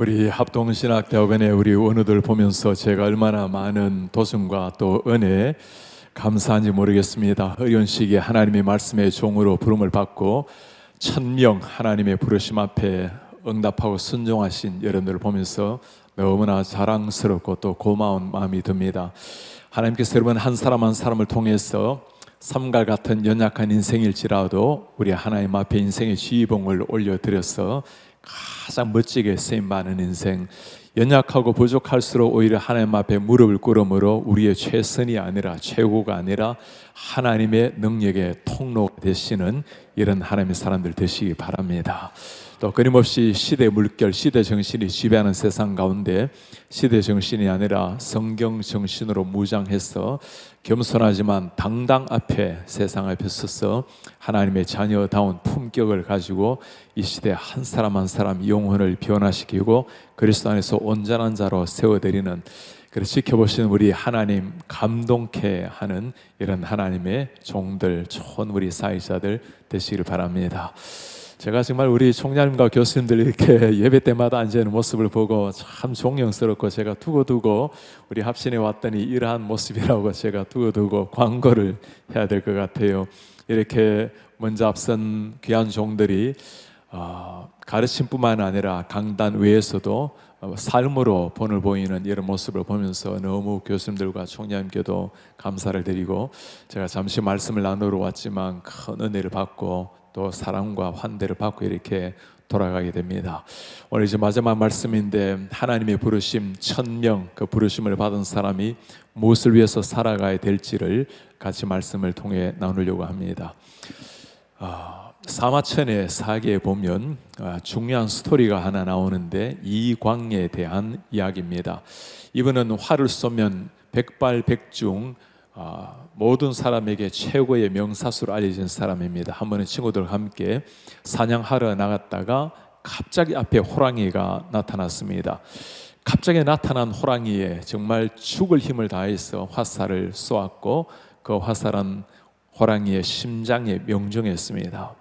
우리 합동신학대학원의 우리 원우들 보면서 제가 얼마나 많은 도전과 또 은혜 감사한지 모르겠습니다. 어려운 시기에 하나님의 말씀의 종으로 부름을 받고 1000명 하나님의 부르심 앞에 응답하고 순종하신 여러분들을 보면서 너무나 자랑스럽고 또 고마운 마음이 듭니다. 하나님께서 여러분 한 사람 한 사람을 통해서 삼갈 같은 연약한 인생일지라도 우리 하나님 앞에 인생의 지휘봉을 올려드려서 가장 멋지게 쓰임받는 인생, 연약하고 부족할수록 오히려 하나님 앞에 무릎을 꿇음으로 우리의 최선이 아니라 최고가 아니라 하나님의 능력의 통로가 되시는 이런 하나님의 사람들 되시기 바랍니다. 또 끊임없이 시대 물결, 시대 정신이 지배하는 세상 가운데 시대 정신이 아니라 성경 정신으로 무장해서 겸손하지만 당당 앞에 세상 앞에 서서 하나님의 자녀다운 품격을 가지고 이 시대 한 사람 한 사람 영혼을 변화시키고 그리스도 안에서 온전한 자로 세워드리는, 그래서 지켜보시는 우리 하나님 감동케 하는 이런 하나님의 종들, 좋은 우리 사회자들 되시기를 바랍니다. 제가 정말 우리 총장님과 교수님들 이렇게 예배 때마다 앉아있는 모습을 보고 참 존경스럽고, 제가 두고두고 우리 합신에 왔더니 이러한 모습이라고 제가 두고두고 광고를 해야 될 것 같아요. 이렇게 먼저 앞선 귀한 종들이 가르침뿐만 아니라 강단 외에서도 삶으로 본을 보이는 이런 모습을 보면서 너무 교수님들과 총장님께도 감사를 드리고, 제가 잠시 말씀을 나누러 왔지만 큰 은혜를 받고 또 사랑과 환대를 받고 이렇게 돌아가게 됩니다. 오늘 이제 마지막 말씀인데, 하나님의 부르심 1000명, 그 부르심을 받은 사람이 무엇을 위해서 살아가야 될지를 같이 말씀을 통해 나누려고 합니다. 사마천의 사기에 보면 중요한 스토리가 하나 나오는데, 이광에 대한 이야기입니다. 이분은 활을 쏘면 백발백중 모든 사람에게 최고의 명사수로 알려진 사람입니다. 한 번은 친구들과 함께 사냥하러 나갔다가 갑자기 앞에 호랑이가 나타났습니다. 갑자기 나타난 호랑이에 정말 죽을 힘을 다해서 화살을 쏘았고, 그 화살은 호랑이의 심장에 명중했습니다.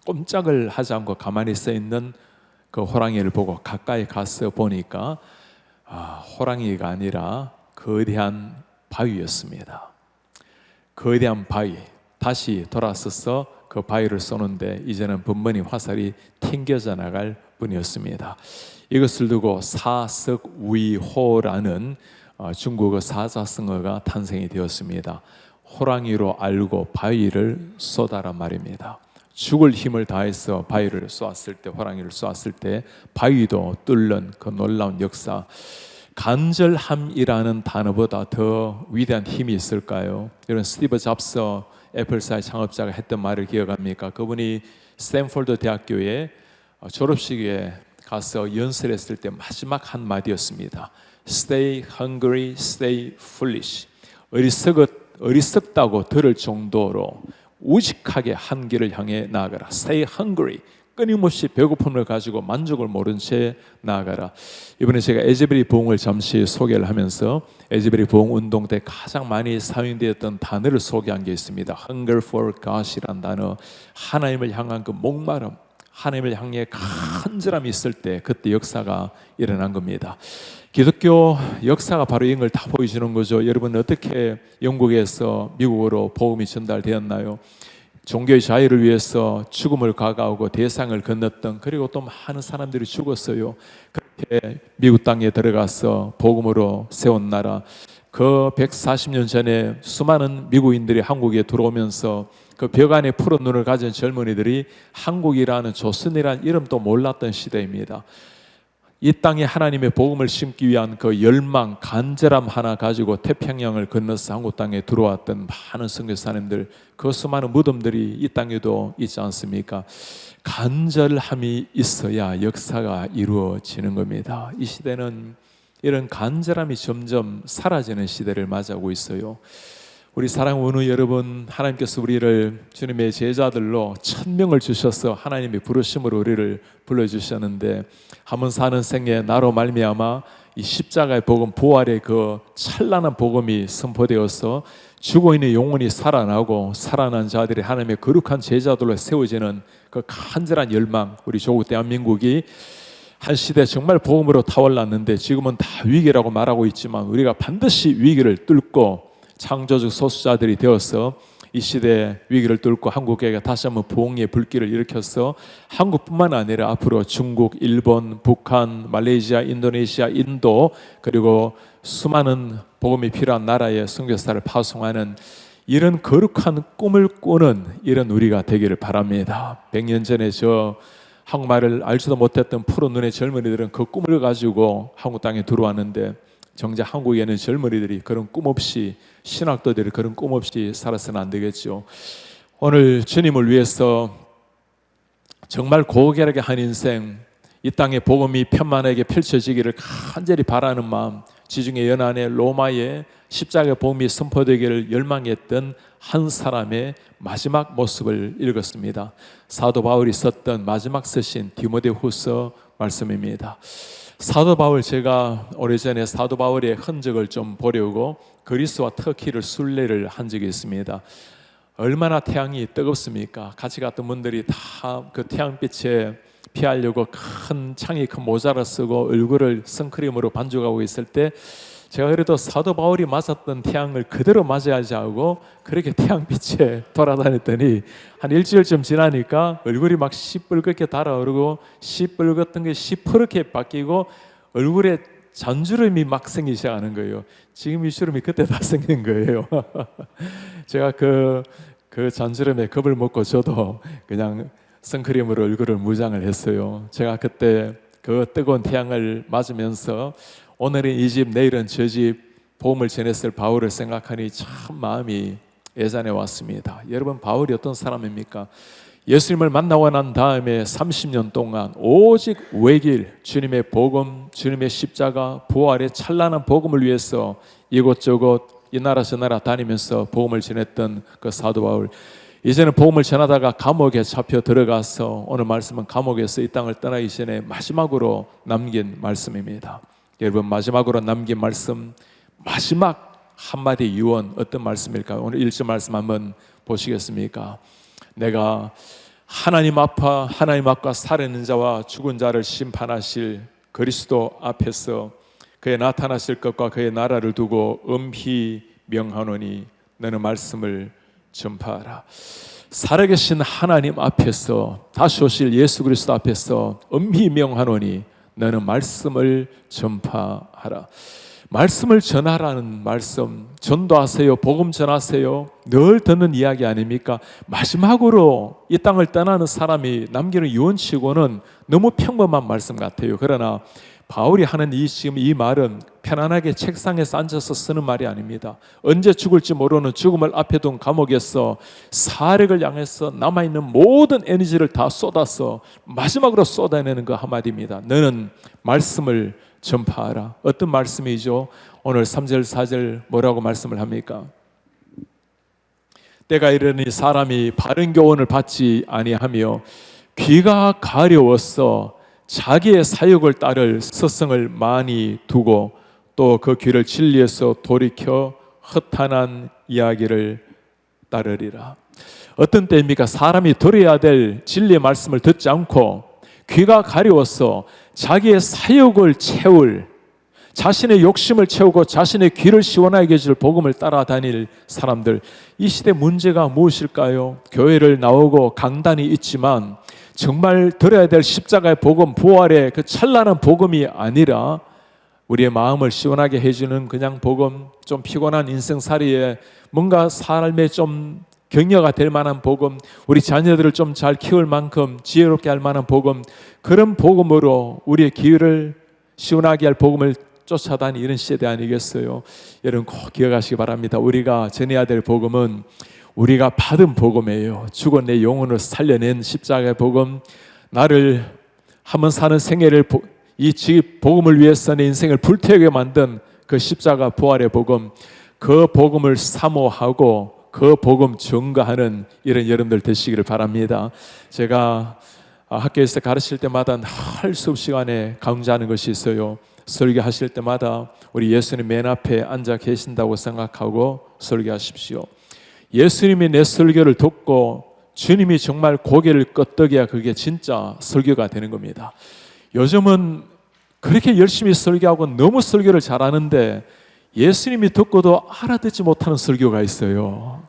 꼼짝을 하지 않고 가만히 서 있는 그 호랑이를 보고 가까이 가서 보니까 호랑이가 아니라 거대한 바위였습니다. 거대한 바위, 다시 돌아서서 그 바위를 쏘는데 이제는 번번이 화살이 튕겨져 나갈 뿐이었습니다. 이것을 두고 사석위호라는 중국어 사자성어가 탄생이 되었습니다. 호랑이로 알고 바위를 쏘다란 말입니다. 죽을 힘을 다해서 바위를 쏘았을 때, 호랑이를 쏘았을 때 바위도 뚫는 그 놀라운 역사. 간절함이라는 단어보다 더 위대한 힘이 있을까요? 이런 스티브 잡스 애플사의 창업자가 했던 말을 기억합니까? 그분이 스탠포드 대학교에 졸업식에 가서 연설했을 때 마지막 한마디였습니다. Stay hungry, stay foolish. 어리석다고 들을 정도로 우직하게 한 길을 향해 나아가라. Stay hungry. 끊임없이 배고픔을 가지고 만족을 모른 채 나아가라. 이번에 제가 에즈베리 부흥을 잠시 소개를 하면서 에즈베리 부흥 운동 때 가장 많이 사용되었던 단어를 소개한 게 있습니다. Hunger for God이란 단어, 하나님을 향한 그 목마름, 하나님을 향해 간절함이 있을 때 그때 역사가 일어난 겁니다. 기독교 역사가 바로 이런 걸 다 보여주는 거죠. 여러분, 어떻게 영국에서 미국으로 복음이 전달되었나요? 종교의 자유를 위해서 죽음을 가가오고 대상을 건넜던, 그리고 또 많은 사람들이 죽었어요. 그렇게 미국 땅에 들어가서 복음으로 세운 나라, 그 140년 전에 수많은 미국인들이 한국에 들어오면서 그 벽 안에 푸른 눈을 가진 젊은이들이 한국이라는 조선이라는 이름도 몰랐던 시대입니다. 이 땅에 하나님의 복음을 심기 위한 그 열망, 간절함 하나 가지고 태평양을 건너서 한국 땅에 들어왔던 많은 선교사님들, 그 수많은 무덤들이 이 땅에도 있지 않습니까? 간절함이 있어야 역사가 이루어지는 겁니다. 이 시대는 이런 간절함이 점점 사라지는 시대를 맞이하고 있어요. 우리 사랑 원우 여러분, 하나님께서 우리를 주님의 제자들로 1000명을 주셔서 하나님의 부르심으로 우리를 불러주셨는데, 한번 사는 생에 나로 말미암아 이 십자가의 복음, 부활의 그 찬란한 복음이 선포되어서 죽어있는 영혼이 살아나고 살아난 자들이 하나님의 거룩한 제자들로 세워지는 그 간절한 열망, 우리 조국 대한민국이 한 시대 정말 복음으로 타올랐는데 지금은 다 위기라고 말하고 있지만 우리가 반드시 위기를 뚫고 창조적 소수자들이 되어서 이 시대 위기를 뚫고 한국에게 다시 한번 부흥의 불길을 일으켜서 한국뿐만 아니라 앞으로 중국, 일본, 북한, 말레이시아, 인도네시아, 인도 그리고 수많은 복음이 필요한 나라에 선교사를 파송하는 이런 거룩한 꿈을 꾸는 이런 우리가 되기를 바랍니다. 100년 전에 저 한국말을 알지도 못했던 푸른 눈의 젊은이들은 그 꿈을 가지고 한국 땅에 들어왔는데 정작 한국에는 젊은이들이 그런 꿈 없이 신학도들이 그런 꿈 없이 살아서는 안 되겠죠. 오늘 주님을 위해서 정말 고결하게 한 인생, 이 땅에 복음이 편만하게 펼쳐지기를 간절히 바라는 마음, 지중해 연안의 로마의 십자가 복음이 선포되기를 열망했던 한 사람의 마지막 모습을 읽었습니다. 사도 바울이 썼던 마지막 서신 디모데후서 말씀입니다. 사도 바울, 제가 오래전에 사도 바울의 흔적을 좀 보려고 그리스와 터키를 순례를 한 적이 있습니다. 얼마나 태양이 뜨겁습니까? 같이 갔던 분들이 다 그 태양빛에 피하려고 큰 창이 큰 모자를 쓰고 얼굴을 선크림으로 반죽하고 있을 때 제가 그래도 사도 바울이 맞았던 태양을 그대로 맞아야지 하고 그렇게 태양빛에 돌아다녔더니 한 일주일쯤 지나니까 얼굴이 막 시뻘겋게 달아오르고 시뻘겋던 게 시퍼렇게 바뀌고 얼굴에 잔주름이 막 생기기 시작하는 거예요. 지금 이 주름이 그때 다 생긴 거예요. 제가 그 잔주름에 겁을 먹고 저도 그냥 선크림으로 얼굴을 무장을 했어요. 제가 그때 그 뜨거운 태양을 맞으면서 오늘은 이 집, 내일은 저 집 복음을 전했을 바울을 생각하니 참 마음이 애잔해 왔습니다. 여러분, 바울이 어떤 사람입니까? 예수님을 만나고 난 다음에 30년 동안 오직 외길, 주님의 복음, 주님의 십자가, 부활의 찬란한 복음을 위해서 이곳저곳 이 나라 저 나라 다니면서 복음을 전했던 그 사도 바울, 이제는 복음을 전하다가 감옥에 잡혀 들어가서 오늘 말씀은 감옥에서 이 땅을 떠나기 전에 마지막으로 남긴 말씀입니다. 여러분, 마지막으로 남긴 말씀, 마지막 한마디 유언 어떤 말씀일까요? 오늘 1절 말씀 한번 보시겠습니까? 내가 하나님 앞과 살아있는 자와 죽은 자를 심판하실 그리스도 앞에서 그의 나타나실 것과 그의 나라를 두고 엄히 명하노니 너는 말씀을 전파하라. 살아계신 하나님 앞에서 다시 오실 예수 그리스도 앞에서 엄히 명하노니 너는 말씀을 전파하라. 말씀을 전하라는 말씀, 전도하세요, 복음 전하세요, 늘 듣는 이야기 아닙니까? 마지막으로 이 땅을 떠나는 사람이 남기는 유언치고는 너무 평범한 말씀 같아요. 그러나 바울이 하는 지금 이 말은 편안하게 책상에서 앉아서 쓰는 말이 아닙니다. 언제 죽을지 모르는 죽음을 앞에 둔 감옥에서 사력을 향해서 남아있는 모든 에너지를 다 쏟아서 마지막으로 쏟아내는 그 한마디입니다. 너는 말씀을 전파하라. 어떤 말씀이죠? 오늘 3절 4절 뭐라고 말씀을 합니까? 때가 이르니 사람이 바른 교훈을 받지 아니하며 귀가 가려워서 자기의 사욕을 따를 스승을 많이 두고 또 그 귀를 진리에서 돌이켜 허탄한 이야기를 따르리라. 어떤 때입니까? 사람이 들어야 될 진리의 말씀을 듣지 않고 귀가 가려워서 자기의 사욕을 채울, 자신의 욕심을 채우고 자신의 귀를 시원하게 해줄 복음을 따라다닐 사람들, 이 시대 문제가 무엇일까요? 교회를 나오고 강단이 있지만 정말 들어야 될 십자가의 복음, 부활의 그 찬란한 복음이 아니라 우리의 마음을 시원하게 해주는 그냥 복음, 좀 피곤한 인생살이에 뭔가 삶에 좀 격려가 될 만한 복음, 우리 자녀들을 좀 잘 키울 만큼 지혜롭게 할 만한 복음, 그런 복음으로 우리의 귀를 시원하게 할 복음을 쫓아다니 이런 시대 아니겠어요? 여러분 꼭 기억하시기 바랍니다. 우리가 전해야 될 복음은 우리가 받은 복음이에요. 죽어 내 영혼을 살려낸 십자가의 복음, 나를 한번 사는 생애를 이 복음을 위해서 내 인생을 불태우게 만든 그 십자가 부활의 복음, 그 복음을 사모하고 그 복음 증거하는 이런 여러분들 되시기를 바랍니다. 제가 학교에서 가르칠 때마다 할 수 없이 시간에 강조하는 것이 있어요. 설교하실 때마다 우리 예수님 맨 앞에 앉아 계신다고 생각하고 설교하십시오. 예수님이 내 설교를 듣고 주님이 정말 고개를 끄덕여야 그게 진짜 설교가 되는 겁니다. 요즘은 그렇게 열심히 설교하고 너무 설교를 잘하는데 예수님이 듣고도 알아듣지 못하는 설교가 있어요.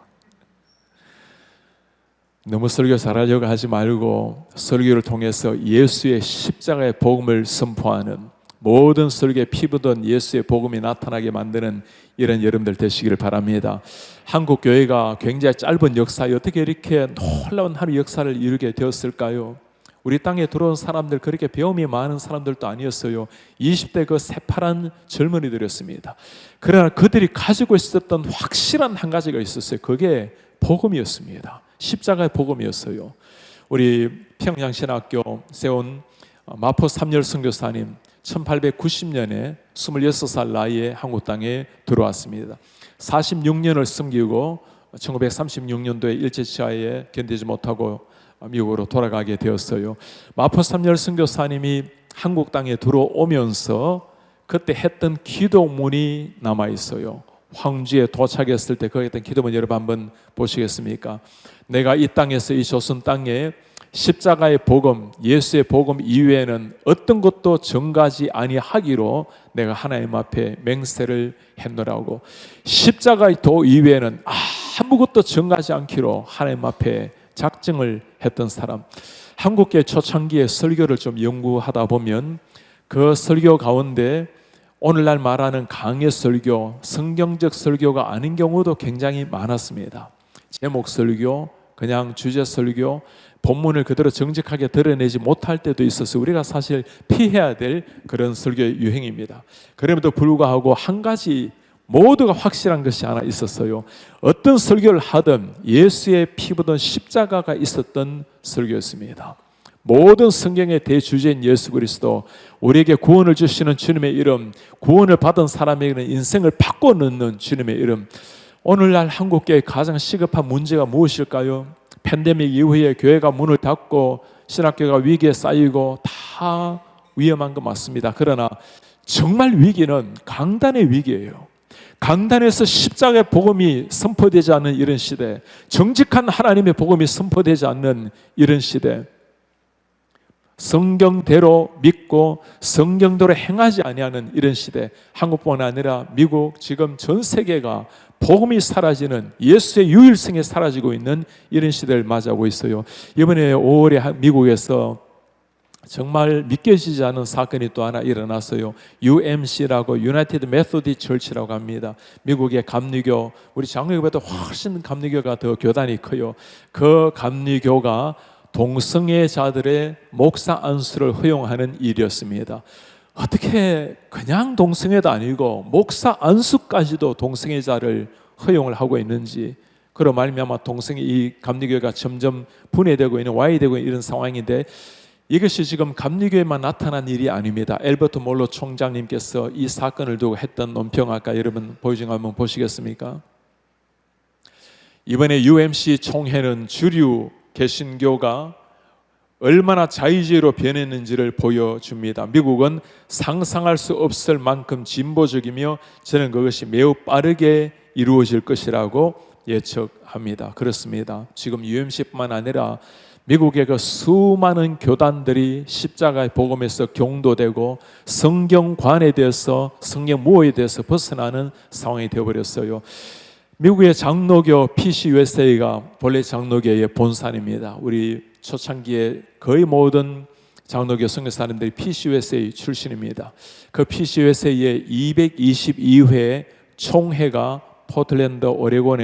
너무 설교 잘하려고 하지 말고 설교를 통해서 예수의 십자가의 복음을 선포하는, 모든 설교에 피부던 예수의 복음이 나타나게 만드는 이런 여러분들 되시기를 바랍니다. 한국 교회가 굉장히 짧은 역사에 어떻게 이렇게 놀라운 하루 역사를 이루게 되었을까요? 우리 땅에 들어온 사람들, 그렇게 배움이 많은 사람들도 아니었어요. 20대 그 새파란 젊은이들이었습니다. 그러나 그들이 가지고 있었던 확실한 한 가지가 있었어요. 그게 복음이었습니다. 십자가의 복음이었어요. 우리 평양신학교 세운 마포 삼열 선교사님, 1890년에 26살 나이에 한국 땅에 들어왔습니다. 46년을 섬기고 1936년도에 일제시하에 견디지 못하고 미국으로 돌아가게 되었어요. 마포 삼열 선교사님이 한국 땅에 들어오면서 그때 했던 기도문이 남아 있어요. 황주에 도착했을 때 거기 했던 기도문 여러분 한번 보시겠습니까? 내가 이 땅에서, 이 조선 땅에 십자가의 복음, 예수의 복음 이외에는 어떤 것도 전가지 아니하기로 내가 하나님 앞에 맹세를 했노라고, 십자가의 도 이외에는 아무것도 전가지 않기로 하나님 앞에 작정을 했던 사람. 한국계 초창기의 설교를 좀 연구하다 보면 그 설교 가운데 오늘날 말하는 강의 설교, 성경적 설교가 아닌 경우도 굉장히 많았습니다. 제목 설교, 그냥 주제 설교, 본문을 그대로 정직하게 드러내지 못할 때도 있어서 우리가 사실 피해야 될 그런 설교의 유행입니다. 그럼에도 불구하고 한 가지 모두가 확실한 것이 하나 있었어요. 어떤 설교를 하든 예수의 피 묻은 십자가가 있었던 설교였습니다. 모든 성경의 대주제인 예수 그리스도, 우리에게 구원을 주시는 주님의 이름, 구원을 받은 사람에게는 인생을 바꿔놓는 주님의 이름. 오늘날 한국교회의 가장 시급한 문제가 무엇일까요? 팬데믹 이후에 교회가 문을 닫고 신학교가 위기에 쌓이고 다 위험한 거 맞습니다. 그러나 정말 위기는 강단의 위기예요. 강단에서 십자가의 복음이 선포되지 않는 이런 시대, 정직한 하나님의 복음이 선포되지 않는 이런 시대, 성경대로 믿고 성경대로 행하지 아니하는 이런 시대, 한국뿐만 아니라 미국, 지금 전 세계가 복음이 사라지는, 예수의 유일성이 사라지고 있는 이런 시대를 맞이하고 있어요. 이번에 5월에 미국에서 정말 믿겨지지 않은 사건이 또 하나 일어났어요. UMC라고 United Methodist Church라고 합니다. 미국의 감리교, 우리 장로교보다 훨씬 감리교가 더 교단이 커요. 그 감리교가 동성애자들의 목사 안수를 허용하는 일이었습니다. 어떻게 그냥 동성애도 아니고 목사 안수까지도 동성애자를 허용을 하고 있는지, 그런 말미암아 이 감리교회가 점점 분해되고 있는, 와해되고 있는 이런 상황인데, 이것이 지금 감리교회만 나타난 일이 아닙니다. 엘버트 몰로 총장님께서 이 사건을 두고 했던 논평, 아까 여러분 보여준 거 한번 보시겠습니까? 이번에 UMC 총회는 주류 개신교가 얼마나 자유주의로 변했는지를 보여줍니다. 미국은 상상할 수 없을 만큼 진보적이며 저는 그것이 매우 빠르게 이루어질 것이라고 예측합니다. 그렇습니다. 지금 UMC뿐만 아니라 미국의 그 수많은 교단들이 십자가의 복음에서 경도되고 성경관에 대해서, 성경무어에 대해서 벗어나는 상황이 되어버렸어요. 미국의 장로교 PCUSA가 본래 장로교의 본산입니다. 우리 초창기에 거의 모든 장로교 선교사님들이 PCUSA 출신입니다. 그 PCUSA의 222회 총회가 포틀랜드, 오레곤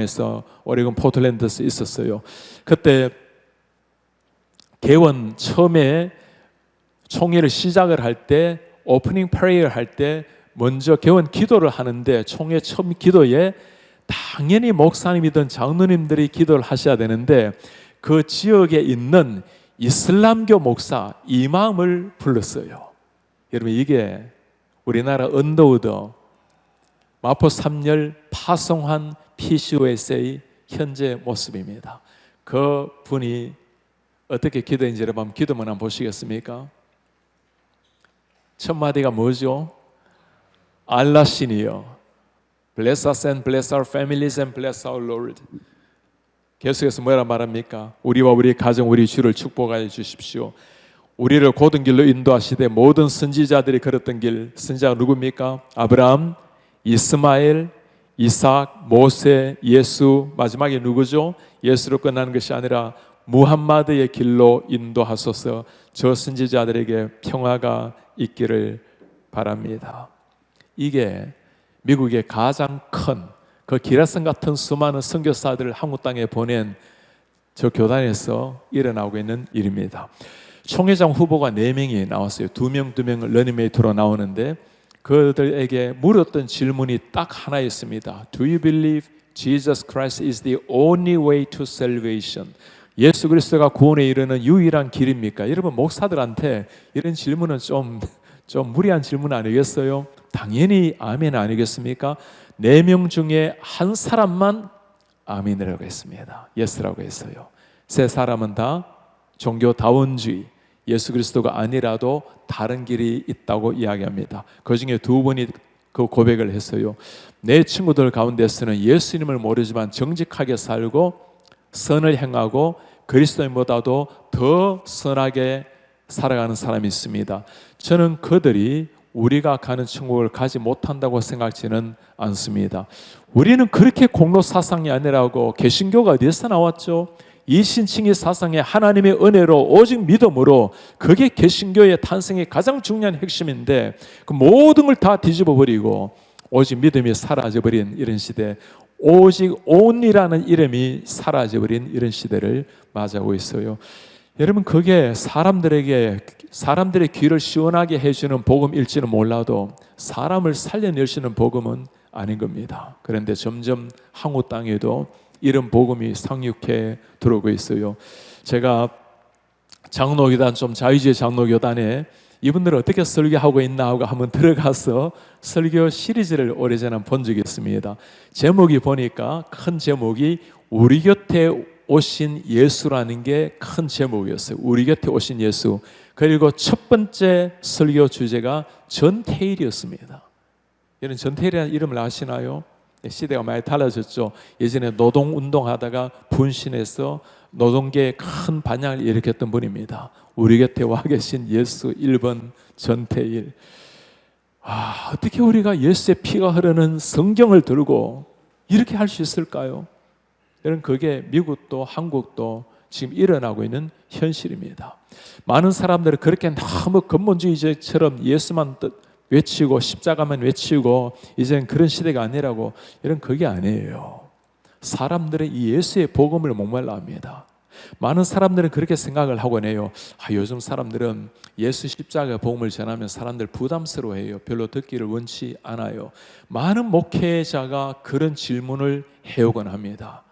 포틀랜드에서 있었어요. 그때 개원 처음에 총회를 시작을 할 때, 오프닝 프레이어를 할 때 먼저 개원 기도를 하는데, 총회 처음 기도에 당연히 목사님이든 장로님들이 기도를 하셔야 되는데 그 지역에 있는 이슬람교 목사 이맘을 불렀어요. 여러분, 이게 우리나라 언더우드 마포 3열 파송한 PCUSA 현재 모습입니다. 그 분이 어떻게 기도했는지 여러분 한번 기도문 한번 보시겠습니까? 첫 마디가 뭐죠? 알라신이여, Bless us and bless our families and bless our Lord. 계속해서 뭐라 말합니까? 우리와 우리 가정, 우리 주를 축복하여 주십시오. 우리를 고든 길로 인도하시되 모든 선지자들이 걸었던 길, 선지자가 누굽니까? 아브라함, 이스마엘, 이삭, 모세, 예수, 마지막에 누구죠? 예수로 끝나는 것이 아니라 무함마드의 길로 인도하소서. 저 선지자들에게 평화가 있기를 바랍니다. 이게 미국의 가장 큰 그 기라성 같은 수많은 선교사들을 한국 땅에 보낸 저 교단에서 일어나고 있는 일입니다. 총회장 후보가 4명이 나왔어요. 2명 러닝메이트로 나오는데 그들에게 물었던 질문이 딱 하나였습니다. Do you believe Jesus Christ is the only way to salvation? 예수 그리스도가 구원에 이르는 유일한 길입니까? 여러분, 목사들한테 이런 질문은 좀 무리한 질문 아니겠어요? 당연히 아멘 아니겠습니까? 4명 중에 한 사람만 아멘이라고 했습니다. 예스라고 했어요. 3사람은 다 종교다원주의, 예수 그리스도가 아니라도 다른 길이 있다고 이야기합니다. 그 중에 2분이 그 고백을 했어요. 내 친구들 가운데서는 예수님을 모르지만 정직하게 살고 선을 행하고 그리스도인보다도 더 선하게 살아가는 사람이 있습니다. 저는 그들이 우리가 가는 천국을 가지 못한다고 생각지는 않습니다. 우리는 그렇게 공로 사상이 아니라고. 개신교가 어디에서 나왔죠? 이신칭의 사상에 하나님의 은혜로 오직 믿음으로, 그게 개신교의 탄생의 가장 중요한 핵심인데 그 모든 걸 다 뒤집어 버리고 오직 믿음이 사라져 버린 이런 시대, 오직 온이라는 이름이 사라져 버린 이런 시대를 맞이하고 있어요. 여러분, 그게 사람들의 귀를 시원하게 해주는 복음일지는 몰라도 사람을 살려낼 수 있는 복음은 아닌 겁니다. 그런데 점점 한국 땅에도 이런 복음이 상륙해 들어오고 있어요. 제가 장로교단, 좀 자유주의 장로교단에 이분들은 어떻게 설교하고 있나 하고 한번 들어가서 설교 시리즈를 오래전에 본 적이 있습니다. 제목이 보니까 큰 제목이 우리 곁에 오신 예수라는 게 큰 제목이었어요. 우리 곁에 오신 예수. 그리고 첫 번째 설교 주제가 전태일이었습니다. 여러분, 전태일이라는 이름을 아시나요? 시대가 많이 달라졌죠. 예전에 노동운동하다가 분신해서 노동계에 큰 반향을 일으켰던 분입니다. 우리 곁에 와 계신 예수 1번 전태일. 어떻게 우리가 예수의 피가 흐르는 성경을 들고 이렇게 할 수 있을까요? 여러분, 그게 미국도 한국도 지금 일어나고 있는 현실입니다. 많은 사람들은 그렇게 너무 근본주의자처럼 예수만 외치고 십자가만 외치고 이제는 그런 시대가 아니라고. 이런 그게 아니에요. 사람들은 이 예수의 복음을 목말라 합니다. 많은 사람들은 그렇게 생각을 하곤 해요. 요즘 사람들은 예수 십자가 복음을 전하면 사람들 부담스러워해요. 별로 듣기를 원치 않아요. 많은 목회자가 그런 질문을 해오곤 합니다.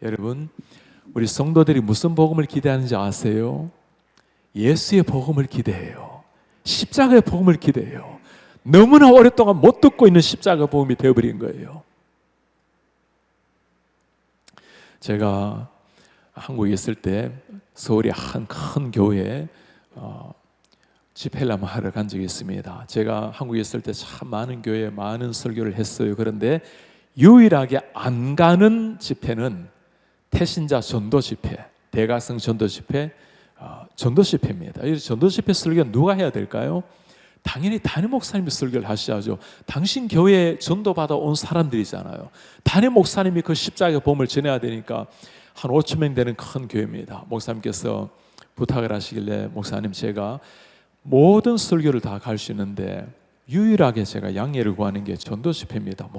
여러분, 우리 성도들이 무슨 복음을 기대하는지 아세요? 예수의 복음을 기대해요. 십자가의 복음을 기대해요. 너무나 오랫동안 못 듣고 있는 십자가 복음이 되어버린 거예요. 제가 한국에 있을 때 서울의 한 큰 교회에 집회를 하러 간 적이 있습니다. 제가 한국에 있을 때 참 많은 교회에 많은 설교를 했어요. 그런데 유일하게 안 가는 집회는 태신자 전도 집회, 대각성 전도 집회, 전도 집회입니다. 이 전도 집회 설교는 누가 해야 될까요? 당연히 담임 목사님이 설교를 하셔야죠. 당신 교회에 전도받아 온 사람들이잖아요. 담임 목사님이 그 십자가의 복음을 전해야 되니까 한 5천 명 되는 큰 교회입니다. 목사님께서 부탁을 하시길래, 목사님, 제가 모든 설교를 다 갈 수 있는데 유일하게 제가 양해를 구하는 게 전도 집회입니다.